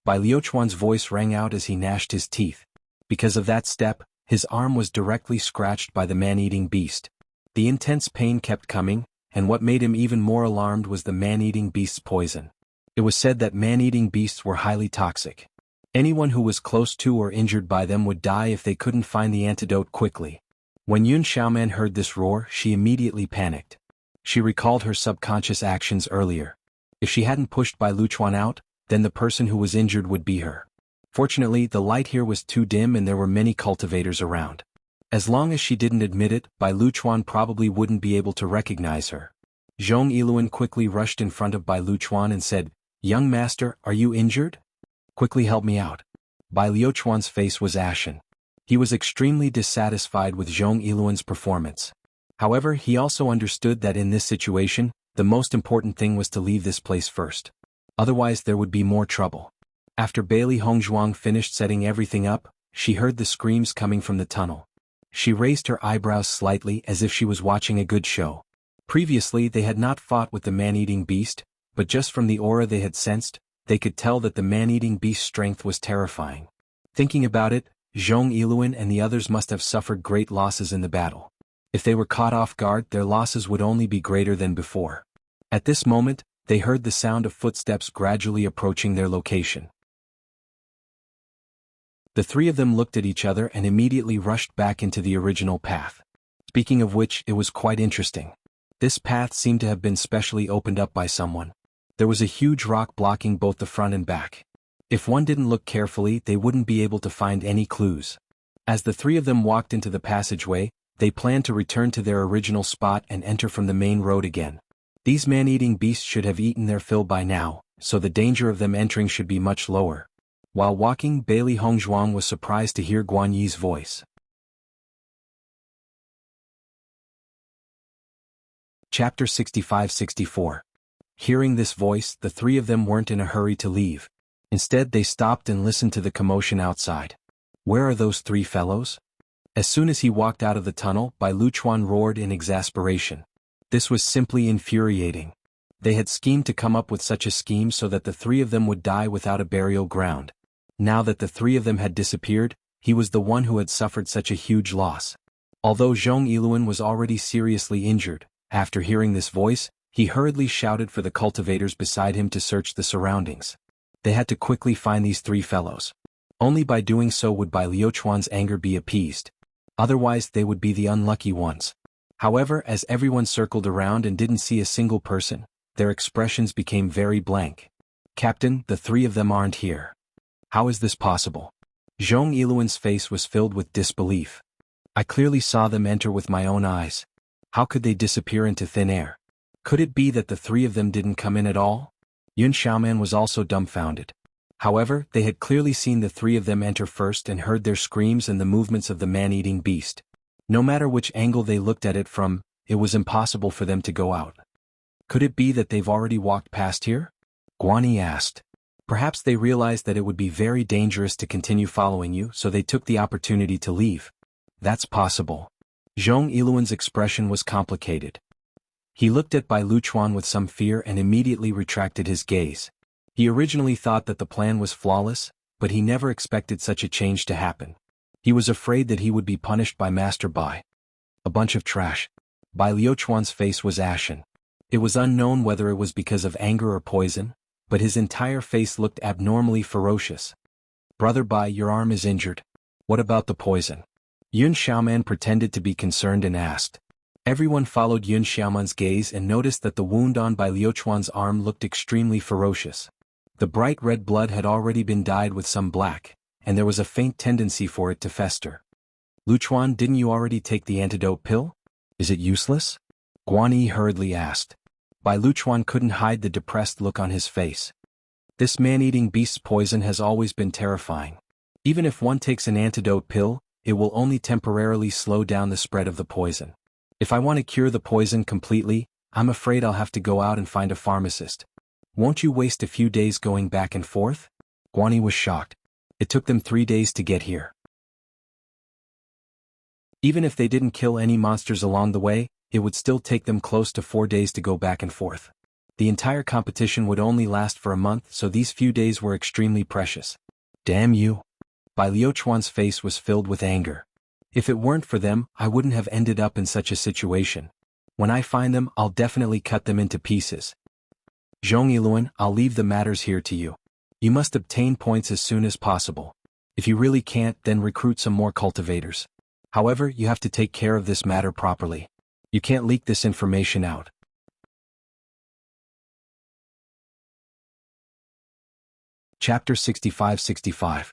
Bai Liuchuan's voice rang out as he gnashed his teeth. Because of that step, his arm was directly scratched by the man-eating beast. The intense pain kept coming, and what made him even more alarmed was the man-eating beast's poison. It was said that man-eating beasts were highly toxic. Anyone who was close to or injured by them would die if they couldn't find the antidote quickly. When Yun Xiaoman heard this roar, she immediately panicked. She recalled her subconscious actions earlier. If she hadn't pushed Bai Luchuan out, then the person who was injured would be her. Fortunately, the light here was too dim and there were many cultivators around. As long as she didn't admit it, Bai Luchuan probably wouldn't be able to recognize her. Zhong Yiluan quickly rushed in front of Bai Luchuan and said, "Young master, are you injured? Quickly help me out." Bai Liuchuan's face was ashen. He was extremely dissatisfied with Zhong Yiluan's performance. However, he also understood that in this situation, the most important thing was to leave this place first. Otherwise there would be more trouble. After Bailey Hongzhuang finished setting everything up, she heard the screams coming from the tunnel. She raised her eyebrows slightly as if she was watching a good show. Previously they had not fought with the man-eating beast, but just from the aura they had sensed, they could tell that the man-eating beast's strength was terrifying. Thinking about it, Zhong Yiluan and the others must have suffered great losses in the battle. If they were caught off guard, their losses would only be greater than before. At this moment, they heard the sound of footsteps gradually approaching their location. The three of them looked at each other and immediately rushed back into the original path. Speaking of which, it was quite interesting. This path seemed to have been specially opened up by someone. There was a huge rock blocking both the front and back. If one didn't look carefully, they wouldn't be able to find any clues. As the three of them walked into the passageway, they planned to return to their original spot and enter from the main road again. These man-eating beasts should have eaten their fill by now, so the danger of them entering should be much lower. While walking, Bailey Hongzhuang was surprised to hear Guan Yi's voice. Chapter 65-64. Hearing this voice, the three of them weren't in a hurry to leave. Instead, they stopped and listened to the commotion outside. Where are those three fellows? As soon as he walked out of the tunnel, Bai Luchuan roared in exasperation. This was simply infuriating. They had schemed to come up with such a scheme so that the three of them would die without a burial ground. Now that the three of them had disappeared, he was the one who had suffered such a huge loss. Although Zhong Yiluan was already seriously injured, after hearing this voice, he hurriedly shouted for the cultivators beside him to search the surroundings. They had to quickly find these three fellows. Only by doing so would Bai Liuchuan's anger be appeased. Otherwise they would be the unlucky ones. However, as everyone circled around and didn't see a single person, their expressions became very blank. Captain, the three of them aren't here. How is this possible? Zhong Yiluan's face was filled with disbelief. I clearly saw them enter with my own eyes. How could they disappear into thin air? Could it be that the three of them didn't come in at all? Yun Xiaoman was also dumbfounded. However, they had clearly seen the three of them enter first and heard their screams and the movements of the man-eating beast. No matter which angle they looked at it from, it was impossible for them to go out. Could it be that they've already walked past here? Guan Yi asked. Perhaps they realized that it would be very dangerous to continue following you, so they took the opportunity to leave. That's possible. Zhong Yiluan's expression was complicated. He looked at Bai Luchuan with some fear and immediately retracted his gaze. He originally thought that the plan was flawless, but he never expected such a change to happen. He was afraid that he would be punished by Master Bai. A bunch of trash. Bai Liuchuan's face was ashen. It was unknown whether it was because of anger or poison, but his entire face looked abnormally ferocious. Brother Bai, your arm is injured. What about the poison? Yun Xiaoman pretended to be concerned and asked. Everyone followed Yun Xiaoman's gaze and noticed that the wound on Bai Liuchuan's arm looked extremely ferocious. The bright red blood had already been dyed with some black, and there was a faint tendency for it to fester. Luchuan, didn't you already take the antidote pill? Is it useless? Guan Yi hurriedly asked. Bai Luchuan couldn't hide the depressed look on his face. This man-eating beast's poison has always been terrifying. Even if one takes an antidote pill, it will only temporarily slow down the spread of the poison. If I want to cure the poison completely, I'm afraid I'll have to go out and find a pharmacist. Won't you waste a few days going back and forth? Guan Yi was shocked. It took them 3 days to get here. Even if they didn't kill any monsters along the way, it would still take them close to 4 days to go back and forth. The entire competition would only last for a month, so these few days were extremely precious. Damn you. Bai Liuchuan's face was filled with anger. If it weren't for them, I wouldn't have ended up in such a situation. When I find them, I'll definitely cut them into pieces. Zhong Yiluan, I'll leave the matters here to you. You must obtain points as soon as possible. If you really can't, then recruit some more cultivators. However, you have to take care of this matter properly. You can't leak this information out. Chapter 65-65.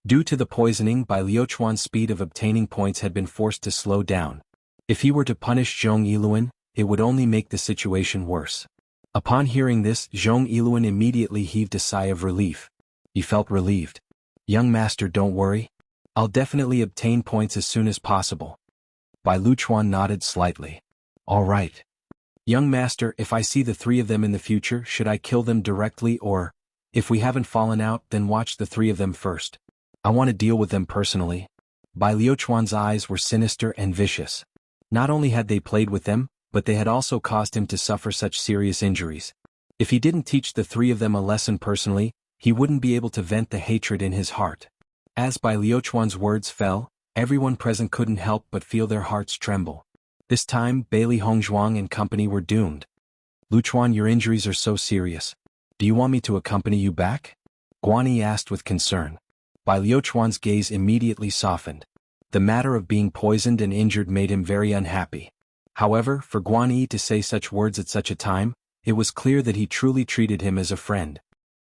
Due to the poisoning, Bai Liuchuan's speed of obtaining points had been forced to slow down. If he were to punish Zhong Yiluan, it would only make the situation worse. Upon hearing this, Zhong Yiluan immediately heaved a sigh of relief. He felt relieved. Young master, don't worry. I'll definitely obtain points as soon as possible. Bai Luchuan nodded slightly. All right. Young master, if I see the three of them in the future, should I kill them directly or, if we haven't fallen out, then watch the three of them first? I want to deal with them personally. Bai Liuchuan's eyes were sinister and vicious. Not only had they played with them, but they had also caused him to suffer such serious injuries. If he didn't teach the three of them a lesson personally, he wouldn't be able to vent the hatred in his heart. As Bai Liuchuan's words fell, everyone present couldn't help but feel their hearts tremble. This time, Bailey Hongzhuang and company were doomed. Luchuan, your injuries are so serious. Do you want me to accompany you back? Guan Yi asked with concern. Bai Liuchuan's gaze immediately softened. The matter of being poisoned and injured made him very unhappy. However, for Guan Yi to say such words at such a time, It was clear that he truly treated him as a friend.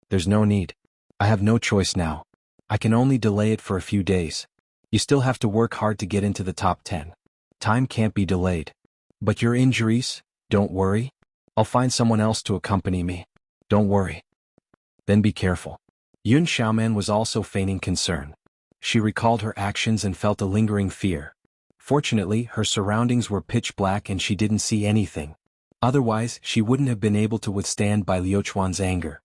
There's no need. I have no choice now. I can only delay it for a few days. You still have to work hard to get into the top 10. Time can't be delayed. But your injuries, don't worry. I'll find someone else to accompany me. Don't worry. Then be careful. Yun Xiaoman was also feigning concern. She recalled her actions and felt a lingering fear. Fortunately, her surroundings were pitch black and she didn't see anything. Otherwise, she wouldn't have been able to withstand Bai Luochuan's anger.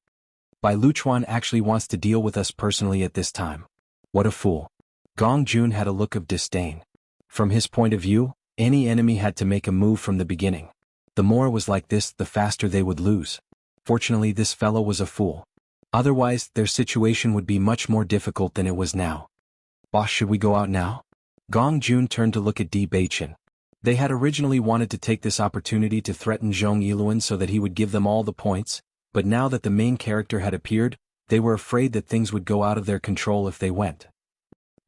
Bai Luochuan actually wants to deal with us personally at this time. What a fool. Gong Jun had a look of disdain. From his point of view, any enemy had to make a move from the beginning. The more it was like this, the faster they would lose. Fortunately, this fellow was a fool. Otherwise, their situation would be much more difficult than it was now. Boss, should we go out now? Gong Jun turned to look at Di Beichen. They had originally wanted to take this opportunity to threaten Zhong Yiluan so that he would give them all the points, but now that the main character had appeared, they were afraid that things would go out of their control if they went.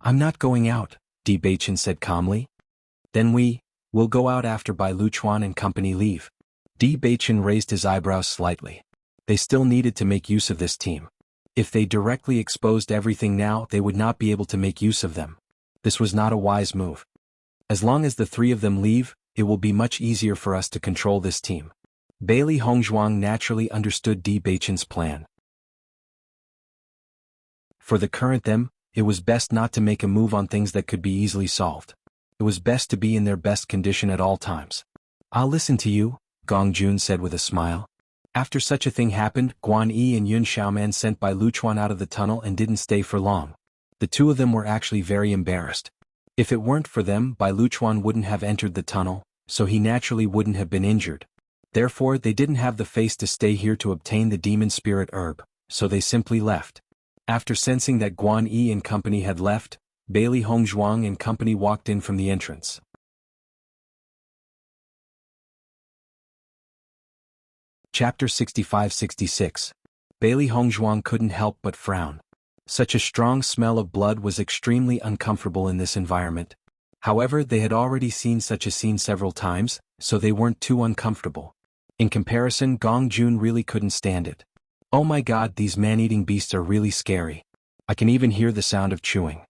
I'm not going out, Di Beichen said calmly. Then we'll go out after Bai Luochuan and company leave. Di Beichen raised his eyebrows slightly. They still needed to make use of this team. If they directly exposed everything now, they would not be able to make use of them. This was not a wise move. As long as the three of them leave, it will be much easier for us to control this team. Bailey Hongzhuang naturally understood Di Beichen's plan. For the current them, it was best not to make a move on things that could be easily solved. It was best to be in their best condition at all times. I'll listen to you, Gong Jun said with a smile. After such a thing happened, Guan Yi and Yun Xiaoman sent Bai Luochuan out of the tunnel and didn't stay for long. The two of them were actually very embarrassed. If it weren't for them, Bai Luochuan wouldn't have entered the tunnel, so he naturally wouldn't have been injured. Therefore, they didn't have the face to stay here to obtain the demon spirit herb, so they simply left. After sensing that Guan Yi and company had left, Bailey Hongzhuang and company walked in from the entrance. Chapter 65-66. Bailey Hongzhuang couldn't help but frown. Such a strong smell of blood was extremely uncomfortable in this environment. However, they had already seen such a scene several times, so they weren't too uncomfortable. In comparison, Gong Jun really couldn't stand it. Oh my god, these man-eating beasts are really scary. I can even hear the sound of chewing.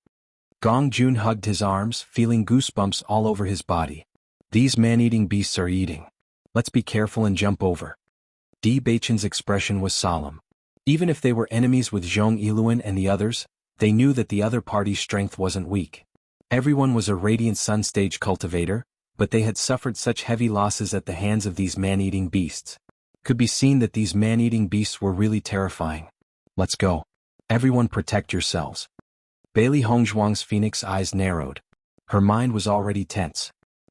Gong Jun hugged his arms, feeling goosebumps all over his body. These man-eating beasts are eating. Let's be careful and jump over. Di Beichen's expression was solemn. Even if they were enemies with Zhong Yiluan and the others, they knew that the other party's strength wasn't weak. Everyone was a Radiant Sun stage cultivator, but they had suffered such heavy losses at the hands of these man-eating beasts. Could be seen that these man-eating beasts were really terrifying. Let's go. Everyone protect yourselves. Bailey Hongzhuang's phoenix eyes narrowed. Her mind was already tense.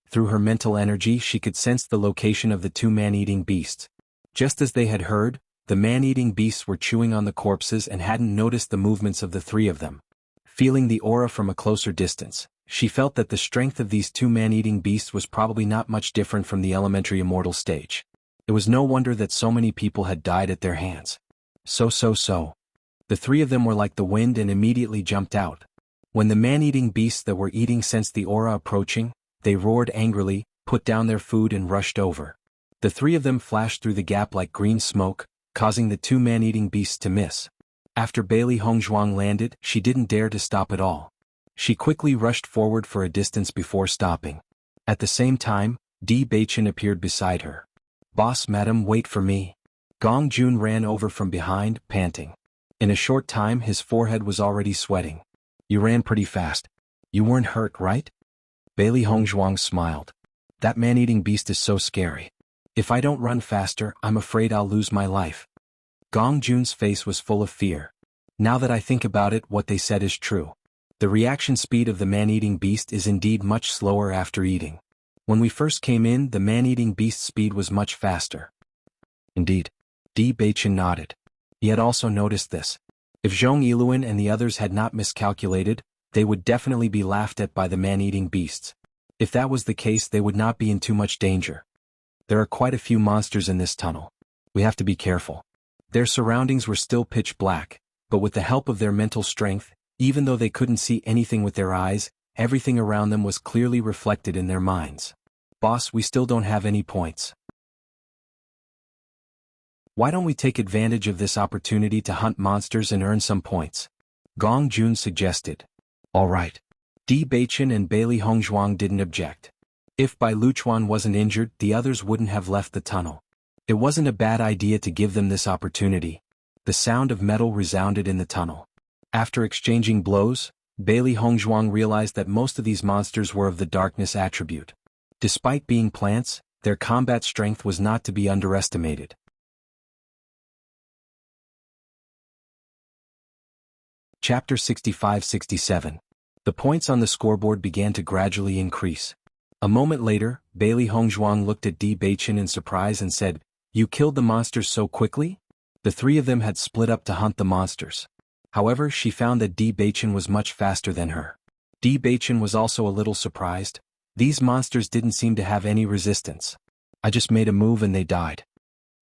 Through her mental energy, she could sense the location of the two man-eating beasts. Just as they had heard, the man-eating beasts were chewing on the corpses and hadn't noticed the movements of the three of them. Feeling the aura from a closer distance, she felt that the strength of these two man-eating beasts was probably not much different from the elementary immortal stage. It was no wonder that so many people had died at their hands. So. The three of them were like the wind and immediately jumped out. When the man-eating beasts that were eating sensed the aura approaching, they roared angrily, put down their food and rushed over. The three of them flashed through the gap like green smoke, causing the two man-eating beasts to miss. After Bailey Hongzhuang landed, she didn't dare to stop at all. She quickly rushed forward for a distance before stopping. At the same time, Di Beichen appeared beside her. Boss, madam, wait for me. Gong Jun ran over from behind, panting. In a short time his forehead was already sweating. You ran pretty fast. You weren't hurt, right? Bailey Hongzhuang smiled. That man-eating beast is so scary. If I don't run faster, I'm afraid I'll lose my life. Gong Jun's face was full of fear. Now that I think about it, what they said is true. The reaction speed of the man-eating beast is indeed much slower after eating. When we first came in, the man-eating beast's speed was much faster. Indeed. Di Beichen nodded. He had also noticed this. If Zhong Yiluan and the others had not miscalculated, they would definitely be laughed at by the man-eating beasts. If that was the case, they would not be in too much danger. There are quite a few monsters in this tunnel. We have to be careful. Their surroundings were still pitch black, but with the help of their mental strength, even though they couldn't see anything with their eyes, everything around them was clearly reflected in their minds. Boss, we still don't have any points. Why don't we take advantage of this opportunity to hunt monsters and earn some points? Gong Jun suggested. All right. Di Baichen and Bailey Hongzhuang didn't object. If Bai Luchuan wasn't injured, the others wouldn't have left the tunnel. It wasn't a bad idea to give them this opportunity. The sound of metal resounded in the tunnel. After exchanging blows, Bailey Hongzhuang realized that most of these monsters were of the darkness attribute. Despite being plants, their combat strength was not to be underestimated. Chapter 65-67. The points on the scoreboard began to gradually increase. A moment later, Bailey Hongzhuang looked at Di Baichen in surprise and said, "You killed the monsters so quickly?" The three of them had split up to hunt the monsters. However, she found that Di Baichen was much faster than her. Di Baichen was also a little surprised. These monsters didn't seem to have any resistance. I just made a move and they died.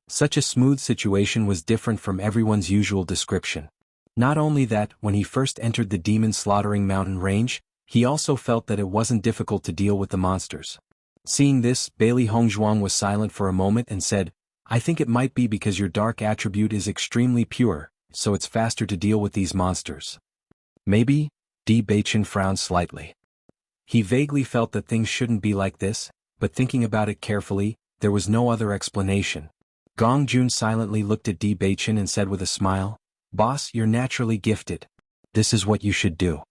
Such a smooth situation was different from everyone's usual description. Not only that, when he first entered the demon-slaughtering mountain range, he also felt that it wasn't difficult to deal with the monsters. Seeing this, Bailey Hongzhuang was silent for a moment and said, "I think it might be because your dark attribute is extremely pure, so it's faster to deal with these monsters." Maybe. Di Baichen frowned slightly. He vaguely felt that things shouldn't be like this, but thinking about it carefully, there was no other explanation. Gong Jun silently looked at Di Baichen and said with a smile, "Boss, you're naturally gifted. This is what you should do."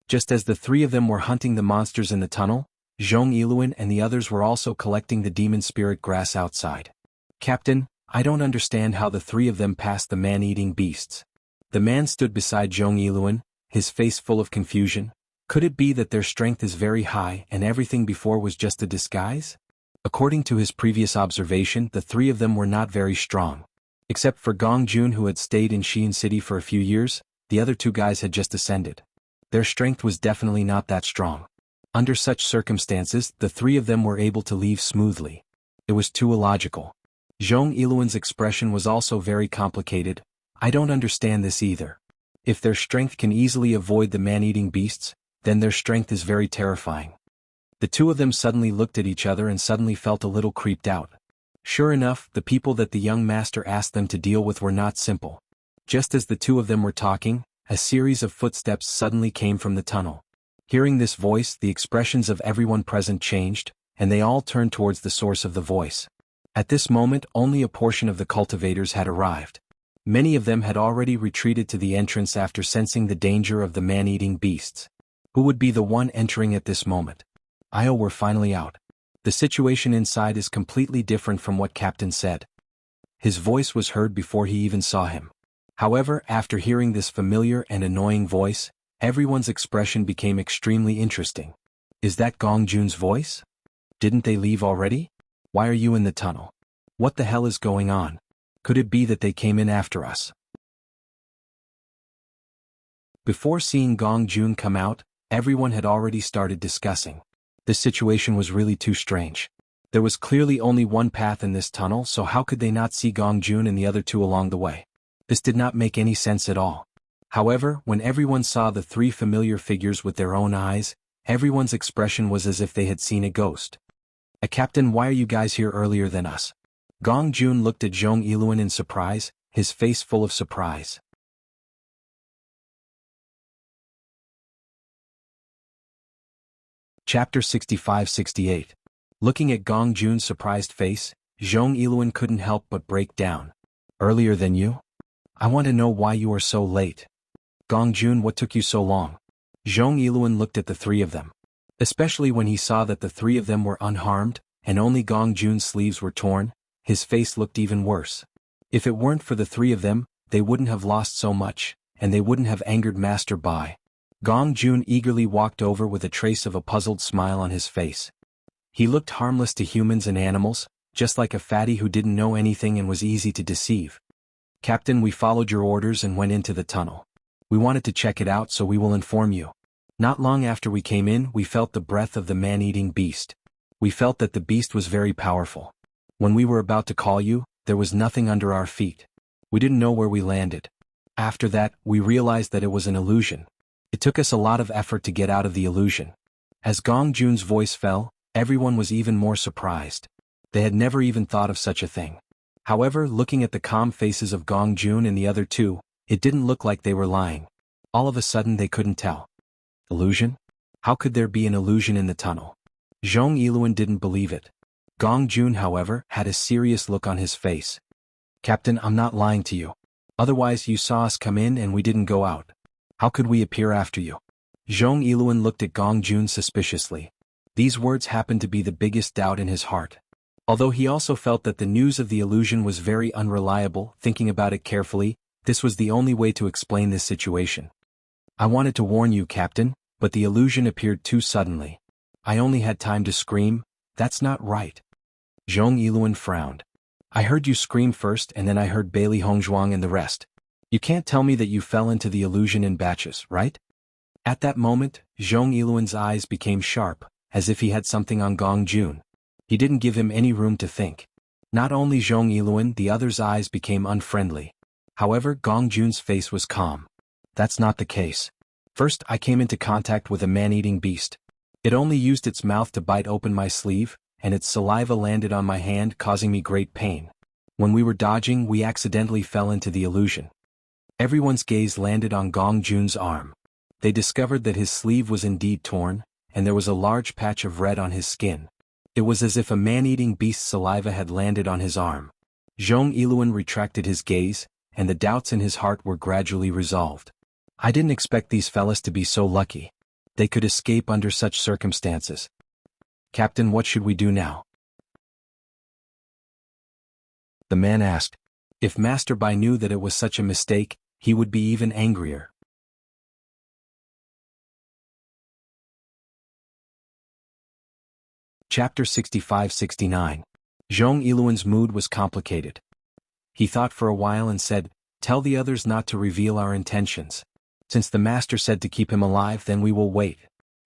Just as the three of them were hunting the monsters in the tunnel, Zhong Yiluan and the others were also collecting the demon spirit grass outside. "Captain, I don't understand how the three of them passed the man-eating beasts." The man stood beside Zhong Yiluan, his face full of confusion. Could it be that their strength is very high and everything before was just a disguise? According to his previous observation, the three of them were not very strong. Except for Gong Jun, who had stayed in Xian City for a few years, the other two guys had just ascended. Their strength was definitely not that strong. Under such circumstances, the three of them were able to leave smoothly. It was too illogical. Zhong Yiluan's expression was also very complicated. "I don't understand this either. If their strength can easily avoid the man-eating beasts, then their strength is very terrifying." The two of them suddenly looked at each other and suddenly felt a little creeped out. Sure enough, the people that the young master asked them to deal with were not simple. Just as the two of them were talking, a series of footsteps suddenly came from the tunnel. Hearing this voice, the expressions of everyone present changed, and they all turned towards the source of the voice. At this moment, only a portion of the cultivators had arrived. Many of them had already retreated to the entrance after sensing the danger of the man-eating beasts. Who would be the one entering at this moment? We're finally out. The situation inside is completely different from what Captain said. His voice was heard before he even saw him. However, after hearing this familiar and annoying voice, everyone's expression became extremely interesting. Is that Gong Jun's voice? Didn't they leave already? Why are you in the tunnel? What the hell is going on? Could it be that they came in after us? Before seeing Gong Jun come out, everyone had already started discussing. This situation was really too strange. There was clearly only one path in this tunnel, so how could they not see Gong Jun and the other two along the way? This did not make any sense at all. However, when everyone saw the three familiar figures with their own eyes, everyone's expression was as if they had seen a ghost. Captain, why are you guys here earlier than us?" Gong Jun looked at Zhong Yiluan in surprise, his face full of surprise. Chapter 65-68. Looking at Gong Jun's surprised face, Zhong Yiluan couldn't help but break down. "Earlier than you? I want to know why you are so late. Gong Jun, what took you so long?" Zhong Yiluan looked at the three of them. Especially when he saw that the three of them were unharmed, and only Gong Jun's sleeves were torn, his face looked even worse. If it weren't for the three of them, they wouldn't have lost so much, and they wouldn't have angered Master Bai. Gong Jun eagerly walked over with a trace of a puzzled smile on his face. He looked harmless to humans and animals, just like a fatty who didn't know anything and was easy to deceive. "Captain, we followed your orders and went into the tunnel. We wanted to check it out, so we will inform you. Not long after we came in, we felt the breath of the man-eating beast. We felt that the beast was very powerful. When we were about to call you, there was nothing under our feet. We didn't know where we landed. After that, we realized that it was an illusion. It took us a lot of effort to get out of the illusion." As Gong Jun's voice fell, everyone was even more surprised. They had never even thought of such a thing. However, looking at the calm faces of Gong Jun and the other two, it didn't look like they were lying. All of a sudden they couldn't tell. Illusion? How could there be an illusion in the tunnel? Zhong Yiluan didn't believe it. Gong Jun, however, had a serious look on his face. Captain, I'm not lying to you. Otherwise you saw us come in and we didn't go out. How could we appear after you? Zhong Yiluan looked at Gong Jun suspiciously. These words happened to be the biggest doubt in his heart. Although he also felt that the news of the illusion was very unreliable, thinking about it carefully, this was the only way to explain this situation. I wanted to warn you, Captain, but the illusion appeared too suddenly. I only had time to scream. That's not right. Zhong Yiluan frowned. I heard you scream first and then I heard Bailey Hongzhuang and the rest. You can't tell me that you fell into the illusion in batches, right? At that moment, Zhong Yiluan's eyes became sharp, as if he had something on Gong Jun. He didn't give him any room to think. Not only Zhong Yiluan, the other's eyes became unfriendly. However, Gong Jun's face was calm. That's not the case. First, I came into contact with a man-eating beast. It only used its mouth to bite open my sleeve, and its saliva landed on my hand, causing me great pain. When we were dodging, we accidentally fell into the illusion. Everyone's gaze landed on Gong Jun's arm. They discovered that his sleeve was indeed torn, and there was a large patch of red on his skin. It was as if a man-eating beast's saliva had landed on his arm. Zhong Yiluan retracted his gaze, and the doubts in his heart were gradually resolved. I didn't expect these fellas to be so lucky. They could escape under such circumstances. Captain, what should we do now? The man asked. If Master Bai knew that it was such a mistake, he would be even angrier. Chapter 65-69. Zhong Yiluan's mood was complicated. He thought for a while and said, "Tell the others not to reveal our intentions. Since the master said to keep him alive, then we will wait.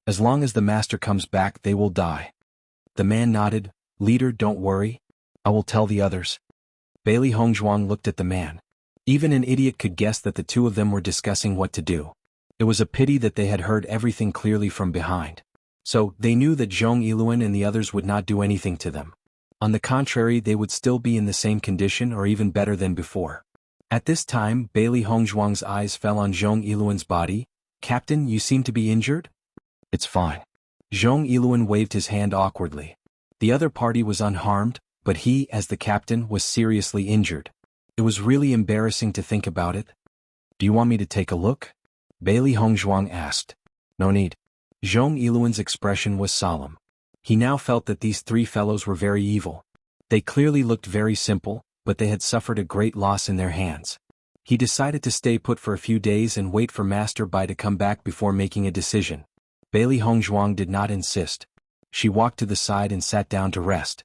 As long as the master comes back, they will die." The man nodded. "Leader, don't worry. I will tell the others." Bailey Hongzhuang looked at the man. Even an idiot could guess that the two of them were discussing what to do. It was a pity that they had heard everything clearly from behind. So, they knew that Zhong Yiluan and the others would not do anything to them. On the contrary, they would still be in the same condition or even better than before. At this time, Bailey Hongzhuang's eyes fell on Zhong Yiluan's body. "Captain, you seem to be injured?" "It's fine." Zhong Yiluan waved his hand awkwardly. The other party was unharmed, but he, as the captain, was seriously injured. It was really embarrassing to think about it. "Do you want me to take a look?" Bailey Hongzhuang asked. "No need." Zhong Yiluan's expression was solemn. He now felt that these three fellows were very evil. They clearly looked very simple, but they had suffered a great loss in their hands. He decided to stay put for a few days and wait for Master Bai to come back before making a decision. Bailey Hongzhuang did not insist. She walked to the side and sat down to rest.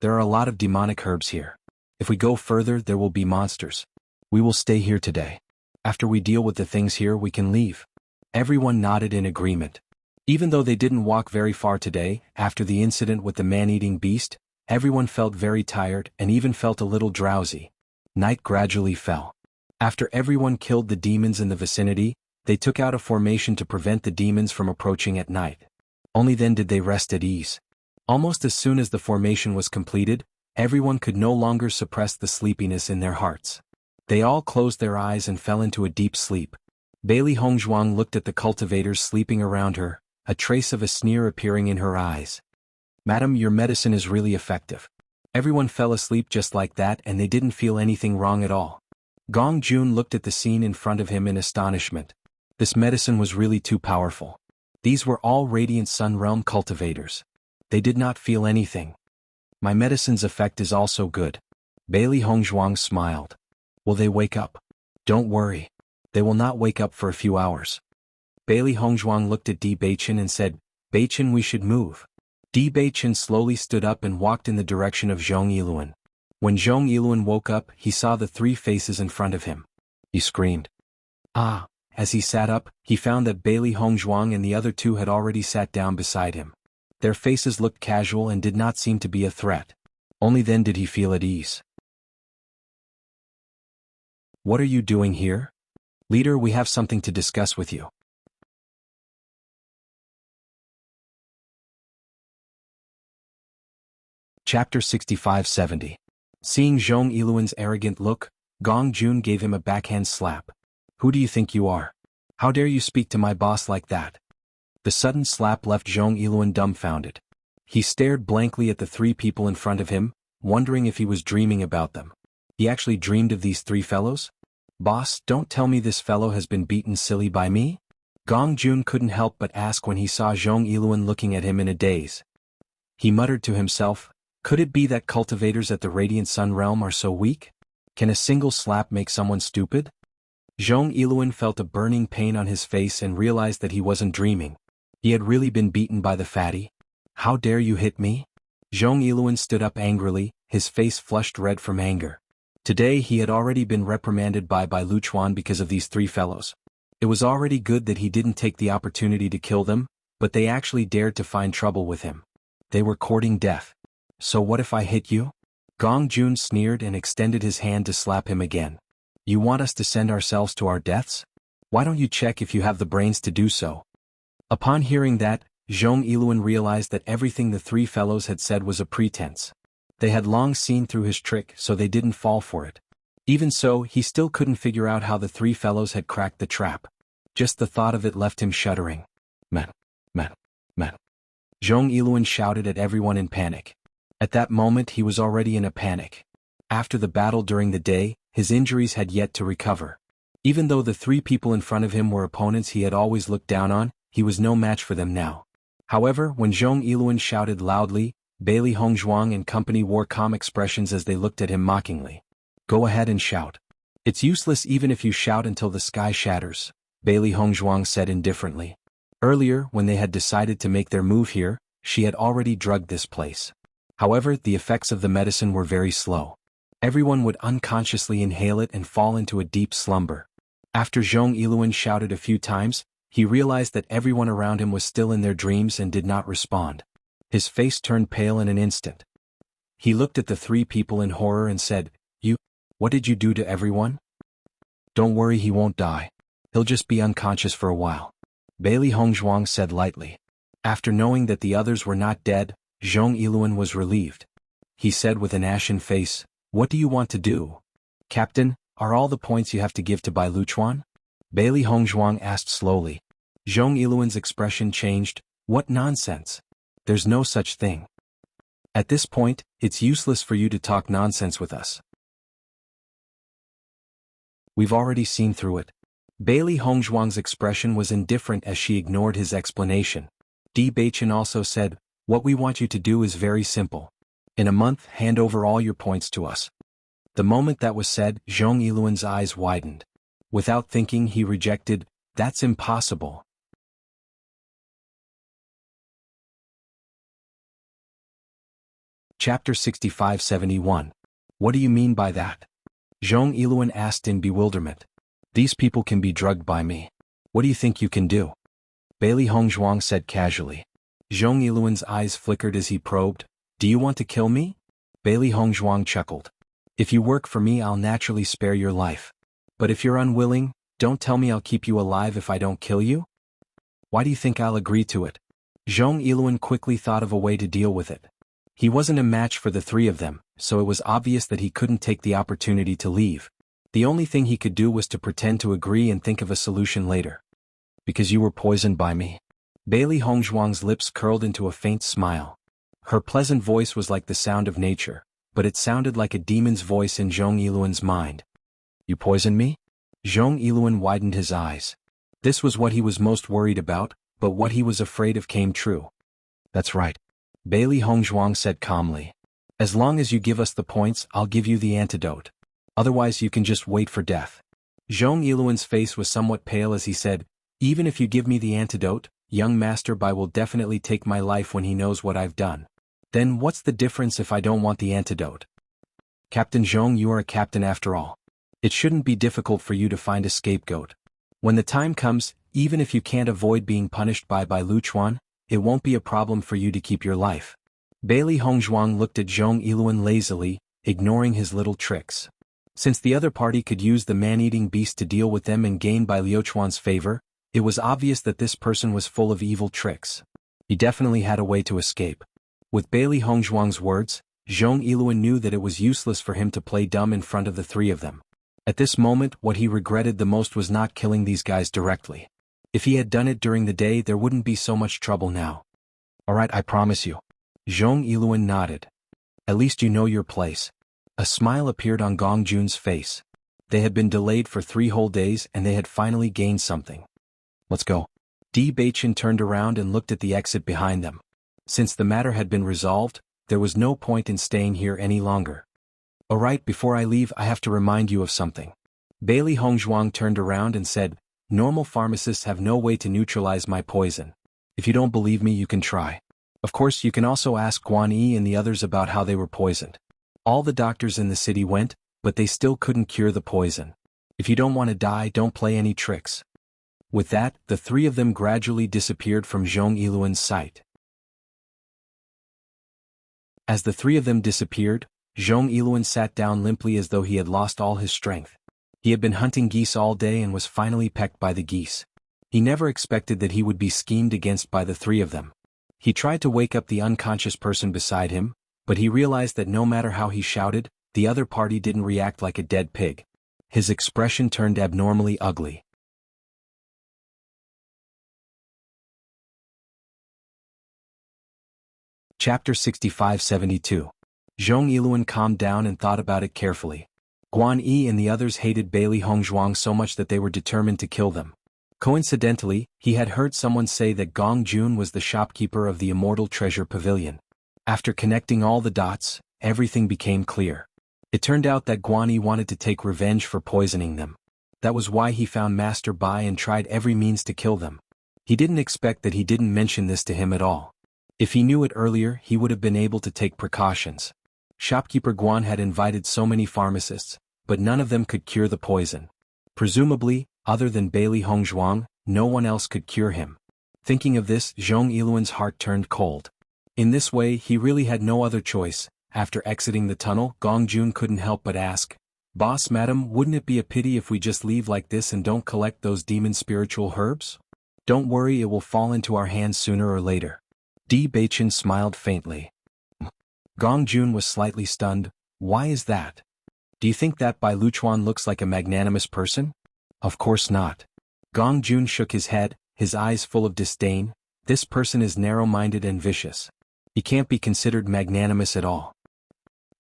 "There are a lot of demonic herbs here. If we go further, there will be monsters. We will stay here today. After we deal with the things here, we can leave." Everyone nodded in agreement. Even though they didn't walk very far today, after the incident with the man-eating beast, everyone felt very tired and even felt a little drowsy. Night gradually fell. After everyone killed the demons in the vicinity, they took out a formation to prevent the demons from approaching at night. Only then did they rest at ease. Almost as soon as the formation was completed, everyone could no longer suppress the sleepiness in their hearts. They all closed their eyes and fell into a deep sleep. Bailey Hongzhuang looked at the cultivators sleeping around her, a trace of a sneer appearing in her eyes. "Madam, your medicine is really effective." Everyone fell asleep just like that and they didn't feel anything wrong at all. Gong Jun looked at the scene in front of him in astonishment. This medicine was really too powerful. These were all Radiant Sun Realm cultivators. They did not feel anything. "My medicine's effect is also good." Bailey Hongzhuang smiled. "Will they wake up?" "Don't worry. They will not wake up for a few hours." Bailey Hongzhuang looked at Di Beichen and said, "Beichen, we should move." Di Beichen slowly stood up and walked in the direction of Zhong Yiluan. When Zhong Yiluan woke up, he saw the three faces in front of him. He screamed. "Ah!" As he sat up, he found that Bailey Hongzhuang and the other two had already sat down beside him. Their faces looked casual and did not seem to be a threat. Only then did he feel at ease. "What are you doing here?" "Leader, we have something to discuss with you." Chapter 65-70. Seeing Zhong Yiluan's arrogant look, Gong Jun gave him a backhand slap. Who do you think you are? How dare you speak to my boss like that? The sudden slap left Zhong Yiluan dumbfounded. He stared blankly at the three people in front of him, wondering if he was dreaming about them. He actually dreamed of these three fellows? Boss, don't tell me this fellow has been beaten silly by me? Gong Jun couldn't help but ask when he saw Zhong Yiluan looking at him in a daze. He muttered to himself, could it be that cultivators at the Radiant Sun realm are so weak? Can a single slap make someone stupid? Zhong Yiluan felt a burning pain on his face and realized that he wasn't dreaming. He had really been beaten by the fatty. How dare you hit me? Zhong Yiluan stood up angrily, his face flushed red from anger. Today he had already been reprimanded by Luchuan because of these three fellows. It was already good that he didn't take the opportunity to kill them, but they actually dared to find trouble with him. They were courting death. So what if I hit you? Gong Jun sneered and extended his hand to slap him again. You want us to send ourselves to our deaths? Why don't you check if you have the brains to do so? Upon hearing that, Zhong Yiluan realized that everything the three fellows had said was a pretense. They had long seen through his trick, so they didn't fall for it. Even so, he still couldn't figure out how the three fellows had cracked the trap. Just the thought of it left him shuddering. Man. Zhong Yiluan shouted at everyone in panic. At that moment he was already in a panic. After the battle during the day, his injuries had yet to recover. Even though the three people in front of him were opponents he had always looked down on, he was no match for them now. However, when Zhong Yiluan shouted loudly, Bailey Hongzhuang and company wore calm expressions as they looked at him mockingly. Go ahead and shout. It's useless even if you shout until the sky shatters, Bailey Hongzhuang said indifferently. Earlier, when they had decided to make their move here, she had already drugged this place. However, the effects of the medicine were very slow. Everyone would unconsciously inhale it and fall into a deep slumber. After Zhong Yiluan shouted a few times, he realized that everyone around him was still in their dreams and did not respond. His face turned pale in an instant. He looked at the three people in horror and said, what did you do to everyone? Don't worry, he won't die. He'll just be unconscious for a while. Bailey Hongzhuang said lightly. After knowing that the others were not dead, Zhong Yiluan was relieved. He said with an ashen face, what do you want to do? Captain, are all the points you have to give to Bai Luchuan? Bailey Hongzhuang asked slowly. Zhong Yiluan's expression changed. What nonsense. There's no such thing. At this point, it's useless for you to talk nonsense with us. We've already seen through it. Bailey Hongzhuang's expression was indifferent as she ignored his explanation. Di Baichen also said, what we want you to do is very simple. In a month, hand over all your points to us. The moment that was said, Zhong Yiluan's eyes widened. Without thinking, he rejected, that's impossible. Chapter 65-71. What do you mean by that? Zhong Yiluan asked in bewilderment. These people can be drugged by me. What do you think you can do? Bailey Hongzhuang said casually. Zhong Yiluan's eyes flickered as he probed. Do you want to kill me? Bailey Hongzhuang chuckled. If you work for me, I'll naturally spare your life. But if you're unwilling, don't tell me I'll keep you alive if I don't kill you? Why do you think I'll agree to it? Zhong Yiluan quickly thought of a way to deal with it. He wasn't a match for the three of them, so it was obvious that he couldn't take the opportunity to leave. The only thing he could do was to pretend to agree and think of a solution later. Because you were poisoned by me. Bailey Hongzhuang's lips curled into a faint smile. Her pleasant voice was like the sound of nature, but it sounded like a demon's voice in Zhong Yiluan's mind. You poisoned me? Zhong Yiluan widened his eyes. This was what he was most worried about, but what he was afraid of came true. That's right. Bailey Hongzhuang said calmly. As long as you give us the points, I'll give you the antidote. Otherwise you can just wait for death. Zhong Yiluan's face was somewhat pale as he said, even if you give me the antidote, young Master Bai will definitely take my life when he knows what I've done. Then what's the difference if I don't want the antidote? Captain Zhong, you are a captain after all. It shouldn't be difficult for you to find a scapegoat. When the time comes, even if you can't avoid being punished by Bai Luchuan, it won't be a problem for you to keep your life. Bailey Hongzhuang looked at Zhong Yiluan lazily, ignoring his little tricks. Since the other party could use the man-eating beast to deal with them and gain Bai Luchuan's favor, it was obvious that this person was full of evil tricks. He definitely had a way to escape. With Bailey Hongzhuang's words, Zhong Yiluan knew that it was useless for him to play dumb in front of the three of them. At this moment, what he regretted the most was not killing these guys directly. If he had done it during the day, there wouldn't be so much trouble now. Alright, I promise you. Zhong Yiluan nodded. At least you know your place. A smile appeared on Gong Jun's face. They had been delayed for 3 whole days and they had finally gained something. Let's go. Di Baichen turned around and looked at the exit behind them. Since the matter had been resolved, there was no point in staying here any longer. Alright, before I leave, I have to remind you of something. Bailey Hongzhuang turned around and said, normal pharmacists have no way to neutralize my poison. If you don't believe me, you can try. Of course, you can also ask Guan Yi and the others about how they were poisoned. All the doctors in the city went, but they still couldn't cure the poison. If you don't want to die, don't play any tricks. With that, the 3 of them gradually disappeared from Zhong Yiluan's sight. As the 3 of them disappeared, Zhong Yiluan sat down limply as though he had lost all his strength. He had been hunting geese all day and was finally pecked by the geese. He never expected that he would be schemed against by the 3 of them. He tried to wake up the unconscious person beside him, but he realized that no matter how he shouted, the other party didn't react like a dead pig. His expression turned abnormally ugly. Chapter 65-72. Zhong Yiluan calmed down and thought about it carefully. Guan Yi and the others hated Bailey Hongzhuang so much that they were determined to kill them. Coincidentally, he had heard someone say that Gong Jun was the shopkeeper of the Immortal Treasure Pavilion. After connecting all the dots, everything became clear. It turned out that Guan Yi wanted to take revenge for poisoning them. That was why he found Master Bai and tried every means to kill them. He didn't expect that he didn't mention this to him at all. If he knew it earlier, he would have been able to take precautions. Shopkeeper Guan had invited so many pharmacists, but none of them could cure the poison. Presumably, other than Bailey Hongzhuang, no one else could cure him. Thinking of this, Zhong Yiluan's heart turned cold. In this way, he really had no other choice. After exiting the tunnel, Gong Jun couldn't help but ask, "Boss, madam, wouldn't it be a pity if we just leave like this and don't collect those demon spiritual herbs? Don't worry, it will fall into our hands sooner or later." Di Baichen smiled faintly. Gong Jun was slightly stunned. Why is that? Do you think that Bai Luchuan looks like a magnanimous person? Of course not. Gong Jun shook his head, his eyes full of disdain. This person is narrow-minded and vicious. He can't be considered magnanimous at all.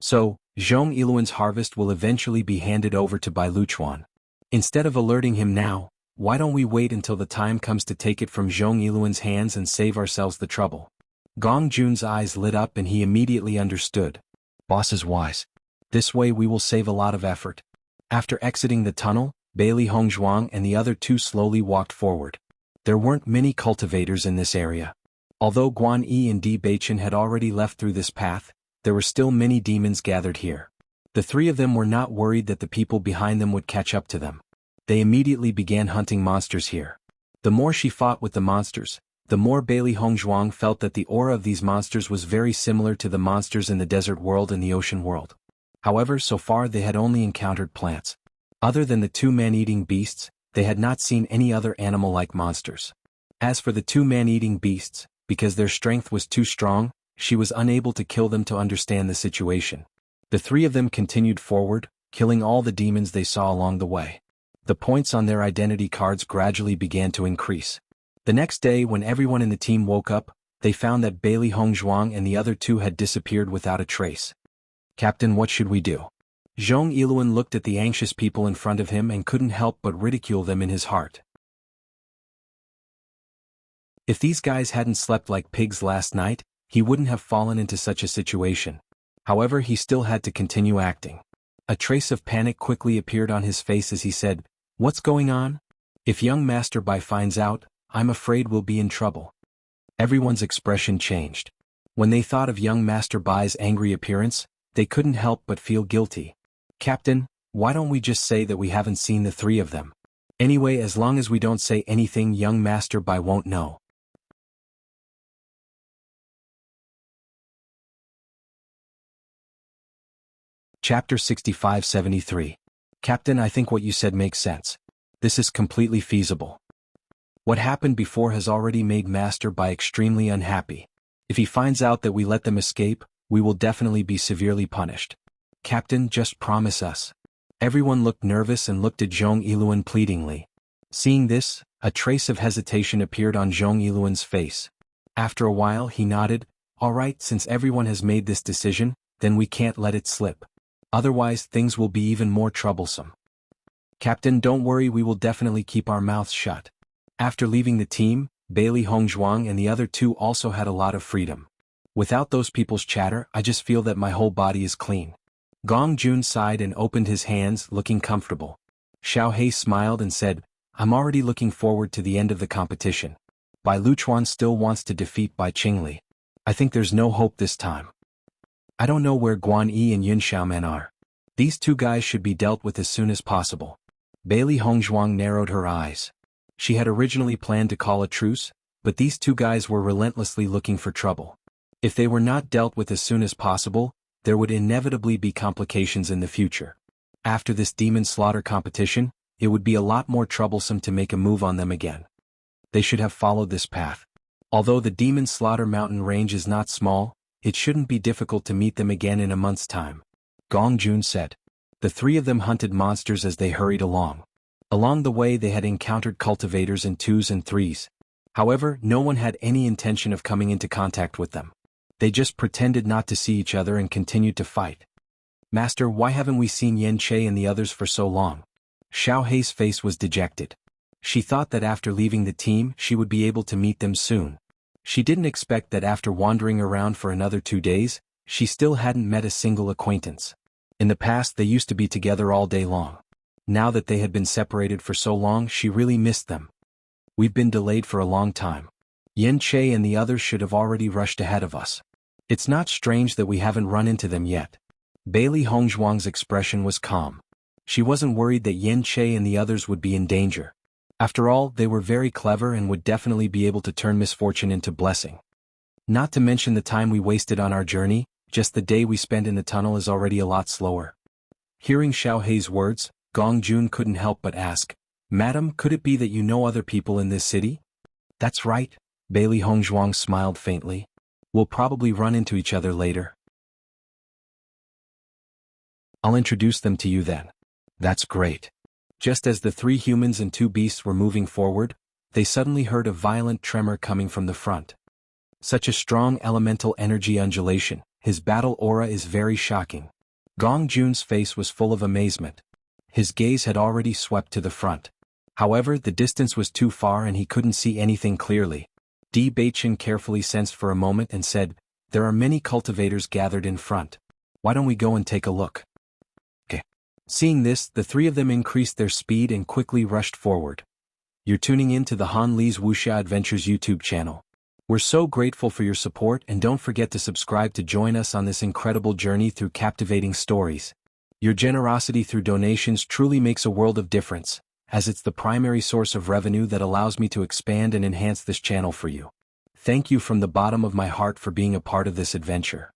So, Zhong Yiluan's harvest will eventually be handed over to Bai Luchuan. Instead of alerting him now, why don't we wait until the time comes to take it from Zhong Yiluan's hands and save ourselves the trouble? Gong Jun's eyes lit up and he immediately understood. Boss is wise. This way we will save a lot of effort. After exiting the tunnel, Bailey Hongzhuang and the other 2 slowly walked forward. There weren't many cultivators in this area. Although Guan Yi and Di Baichen had already left through this path, there were still many demons gathered here. The 3 of them were not worried that the people behind them would catch up to them. They immediately began hunting monsters here. The more she fought with the monsters, the more Bailey Hongzhuang felt that the aura of these monsters was very similar to the monsters in the desert world and the ocean world. However, so far they had only encountered plants. Other than the 2 man-eating beasts, they had not seen any other animal-like monsters. As for the 2 man-eating beasts, because their strength was too strong, she was unable to kill them to understand the situation. The 3 of them continued forward, killing all the demons they saw along the way. The points on their identity cards gradually began to increase. The next day, when everyone in the team woke up, they found that Bailey Hongzhuang and the other 2 had disappeared without a trace. "Captain, what should we do?" Zhong Yiluan looked at the anxious people in front of him and couldn't help but ridicule them in his heart. If these guys hadn't slept like pigs last night, he wouldn't have fallen into such a situation. However, he still had to continue acting. A trace of panic quickly appeared on his face as he said, "What's going on? If young Master Bai finds out, I'm afraid we'll be in trouble." Everyone's expression changed. When they thought of young Master Bai's angry appearance, they couldn't help but feel guilty. "Captain, why don't we just say that we haven't seen the 3 of them? Anyway, as long as we don't say anything, young Master Bai won't know." Chapter 65-73. Captain, I think what you said makes sense. This is completely feasible. What happened before has already made Master Bai extremely unhappy. If he finds out that we let them escape, we will definitely be severely punished. Captain, just promise us. Everyone looked nervous and looked at Zhong Yiluan pleadingly. Seeing this, a trace of hesitation appeared on Zhong Yiluan's face. After a while he nodded, "All right, since everyone has made this decision, then we can't let it slip. Otherwise things will be even more troublesome." "Captain, don't worry, we will definitely keep our mouths shut." After leaving the team, Bailey Hongzhuang and the other two also had a lot of freedom. Without those people's chatter, I just feel that my whole body is clean. Gong Jun sighed and opened his hands, looking comfortable. Xiao He smiled and said, "I'm already looking forward to the end of the competition. Bai Luchuan still wants to defeat Bai Qingli. I think there's no hope this time. I don't know where Guan Yi and Yun Xiaoman are. These two guys should be dealt with as soon as possible." Bailey Hongzhuang narrowed her eyes. She had originally planned to call a truce, but these two guys were relentlessly looking for trouble. If they were not dealt with as soon as possible, there would inevitably be complications in the future. After this demon slaughter competition, it would be a lot more troublesome to make a move on them again. They should have followed this path. Although the demon slaughter mountain range is not small, it shouldn't be difficult to meet them again in a month's time. Gong Jun said. The three of them hunted monsters as they hurried along. Along the way they had encountered cultivators in 2s and 3s. However, no one had any intention of coming into contact with them. They just pretended not to see each other and continued to fight. "Master, why haven't we seen Yen Che and the others for so long?" Xiao Hei's face was dejected. She thought that after leaving the team she would be able to meet them soon. She didn't expect that after wandering around for another 2 days, she still hadn't met a single acquaintance. In the past they used to be together all day long. Now that they had been separated for so long, she really missed them. "We've been delayed for a long time. Yen Che and the others should have already rushed ahead of us. It's not strange that we haven't run into them yet." Bailey Hongzhuang's expression was calm. She wasn't worried that Yen Che and the others would be in danger. After all, they were very clever and would definitely be able to turn misfortune into blessing. Not to mention the time we wasted on our journey, just the day we spent in the tunnel is already a lot slower. Hearing Xiao Hei's words, Gong Jun couldn't help but ask, "Madam, could it be that you know other people in this city?" "That's right," Bailey Hongzhuang smiled faintly. "We'll probably run into each other later. I'll introduce them to you then." "That's great." Just as the 3 humans and 2 beasts were moving forward, they suddenly heard a violent tremor coming from the front. Such a strong elemental energy undulation, his battle aura is very shocking. Gong Jun's face was full of amazement. His gaze had already swept to the front. However, the distance was too far and he couldn't see anything clearly. Di Baichen carefully sensed for a moment and said, "There are many cultivators gathered in front. Why don't we go and take a look?" Okay. Seeing this, the 3 of them increased their speed and quickly rushed forward. You're tuning in to the Han Li's Wuxia Adventures YouTube channel. We're so grateful for your support, and don't forget to subscribe to join us on this incredible journey through captivating stories. Your generosity through donations truly makes a world of difference, as it's the primary source of revenue that allows me to expand and enhance this channel for you. Thank you from the bottom of my heart for being a part of this adventure.